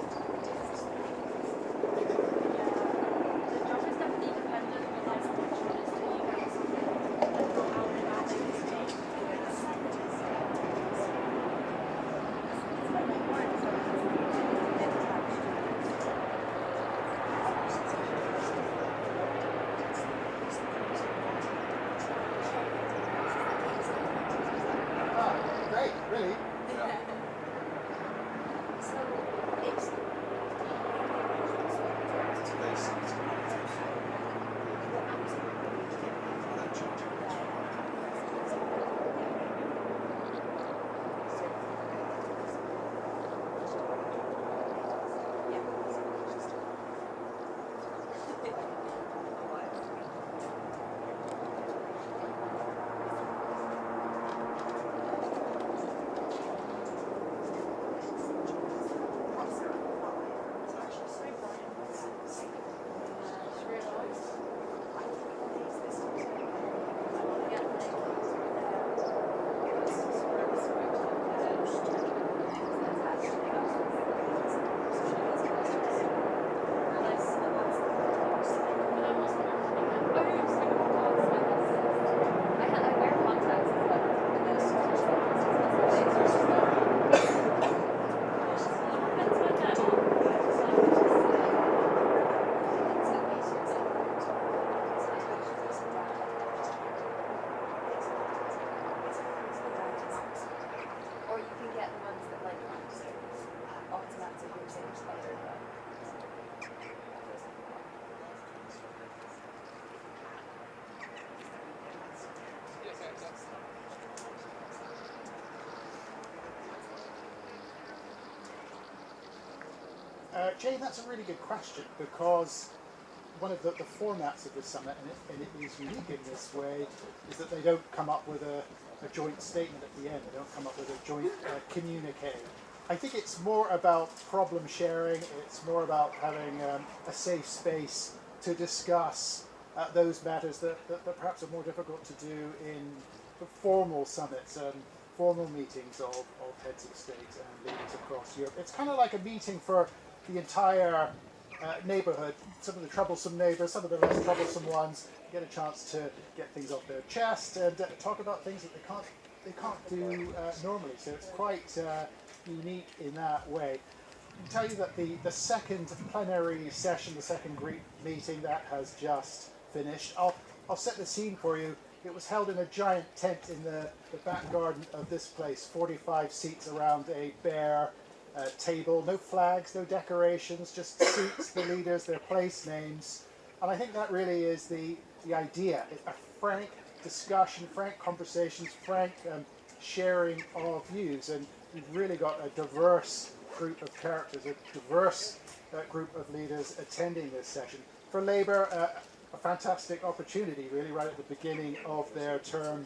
The job is definitely dependent on like how much it is that you guys do and how demanding it's made. Ah, great, really. so it's Or you can get the ones that like automatically say spider, but Jane, that's a really good question, because one of the formats of the summit, and it is unique in this way, is that they don't come up with a joint statement at the end. They don't come up with a joint communique. I think it's more about problem sharing. It's more about having a safe space to discuss those matters that perhaps are more difficult to do in the formal summits and formal meetings of heads of state and leaders across Europe. It's kind of like a meeting for the entire neighbourhood, some of the troublesome neighbours, some of the less troublesome ones, get a chance to get things off their chest and talk about things that they can't do normally. So it's quite unique in that way. I can tell you that the second plenary session, the second Greek meeting, that has just finished. I'll set the scene for you. It was held in a giant tent in the back garden of this place, 45 seats around a bare table, no flags, no decorations, just seats, the leaders, their place names. And I think that really is the idea, a frank discussion, frank conversations, frank sharing of views. And you've really got a diverse group of characters, a diverse group of leaders attending this session. For Labour, a fantastic opportunity, really, right at the beginning of their term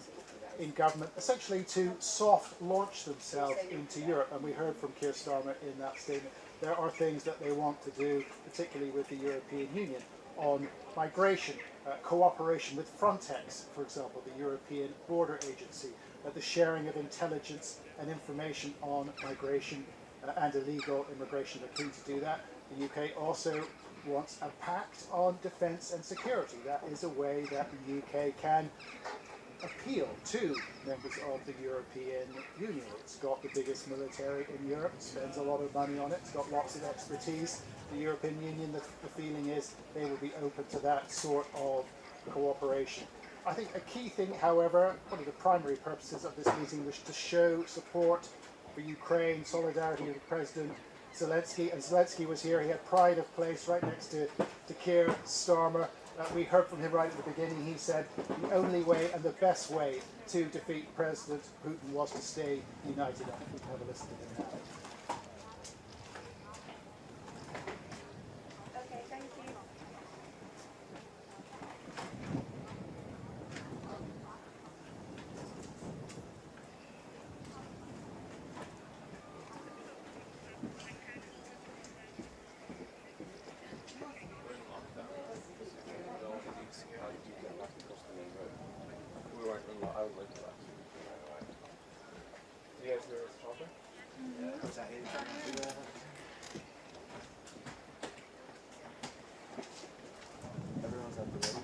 in government, essentially to soft launch themselves into Europe. And we heard from Keir Starmer in that statement, there are things that they want to do, particularly with the European Union, on migration, cooperation with Frontex, for example, the European Border Agency, the sharing of intelligence and information on migration and illegal immigration. They're keen to do that. The UK also wants a pact on defence and security. That is a way that the UK can appeal to members of the European Union. It's got the biggest military in Europe, spends a lot of money on it, it's got lots of expertise. The European Union, the feeling is they will be open to that sort of cooperation. I think a key thing, however, one of the primary purposes of this meeting was to show support for Ukraine, solidarity with President Zelensky. And Zelensky was here, he had pride of place right next to Keir Starmer. We heard from him right at the beginning. He said the only way and the best way to defeat President Putin was to stay united. I think we can have a listen to him now. okay, thank you. would like that. Do you guys hear us talking? Was that it? Everyone's at the ready.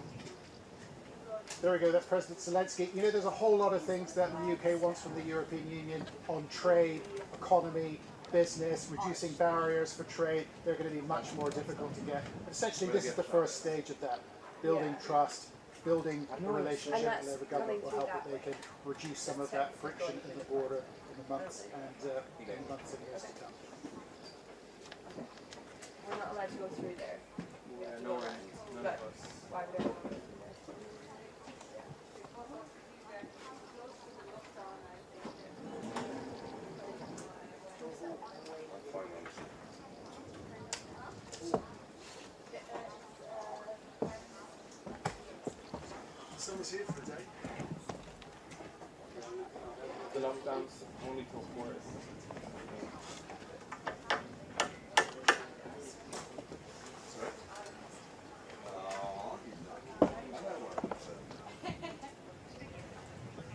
There we go, that's President Zelensky. You know, there's a whole lot of things that the UK wants from the European Union on trade, economy, business, reducing barriers for trade. They're going to be much more difficult to get. But essentially, this is the first stage of that. Building trust, building a relationship, and the government will help that they can reduce some of that friction in the border in the months and months and years to come. We're not allowed to go through there. Yeah, no, none of us. Why would everyone go through there? Someone's here for the day. The lockdowns only till 4.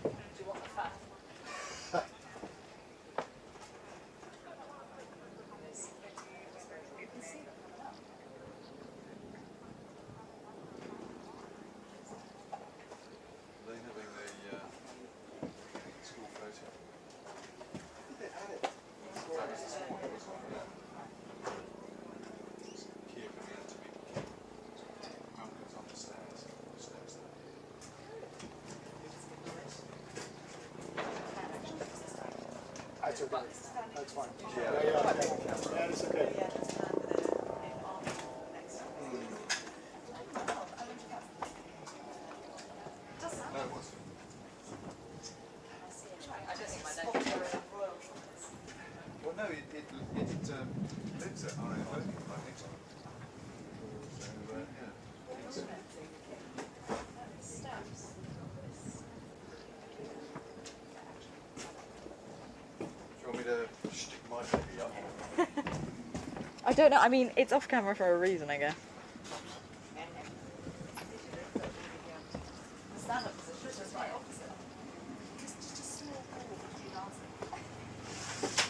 Do you want the fact? Are they having the school photo? They had it. That was this morning, wasn't it? Keir coming in to be Malcolm's on the stairs. That's okay. That's fine. Yeah. Yeah, it's okay. No, it was. I don't think my dad Well, no, it lives at RFO right next to it. So, yeah. Do you want me to stick my baby up? I don't know. I mean, it's off camera for a reason, I guess. The stand-up position is just right opposite. Just a small wall between us.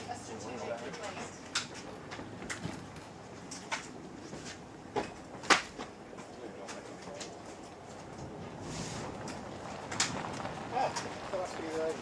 That's strategically placed. Ah, that must be the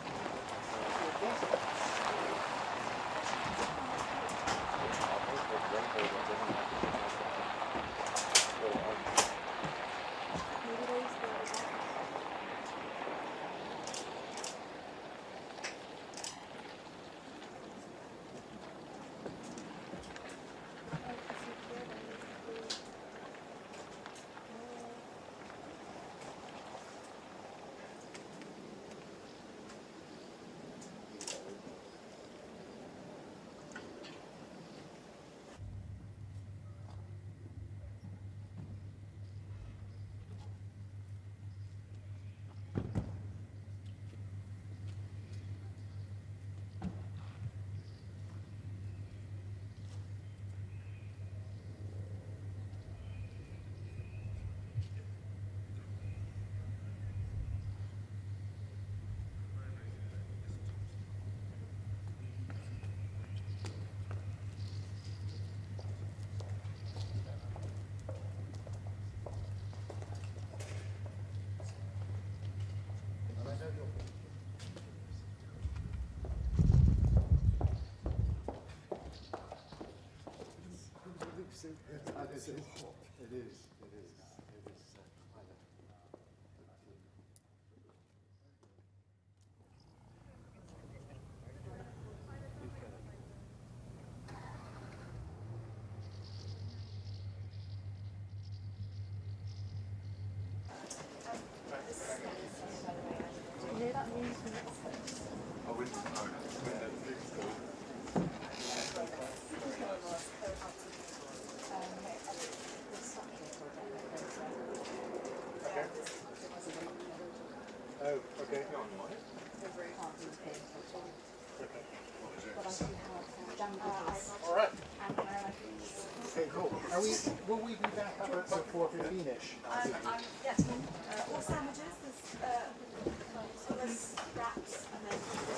It is. Oh, window. Oh, no. Window. Oh, okay. All right. Okay, cool. Will we be back up at 4:15ish? Yes, all sandwiches. There's So there's scraps and then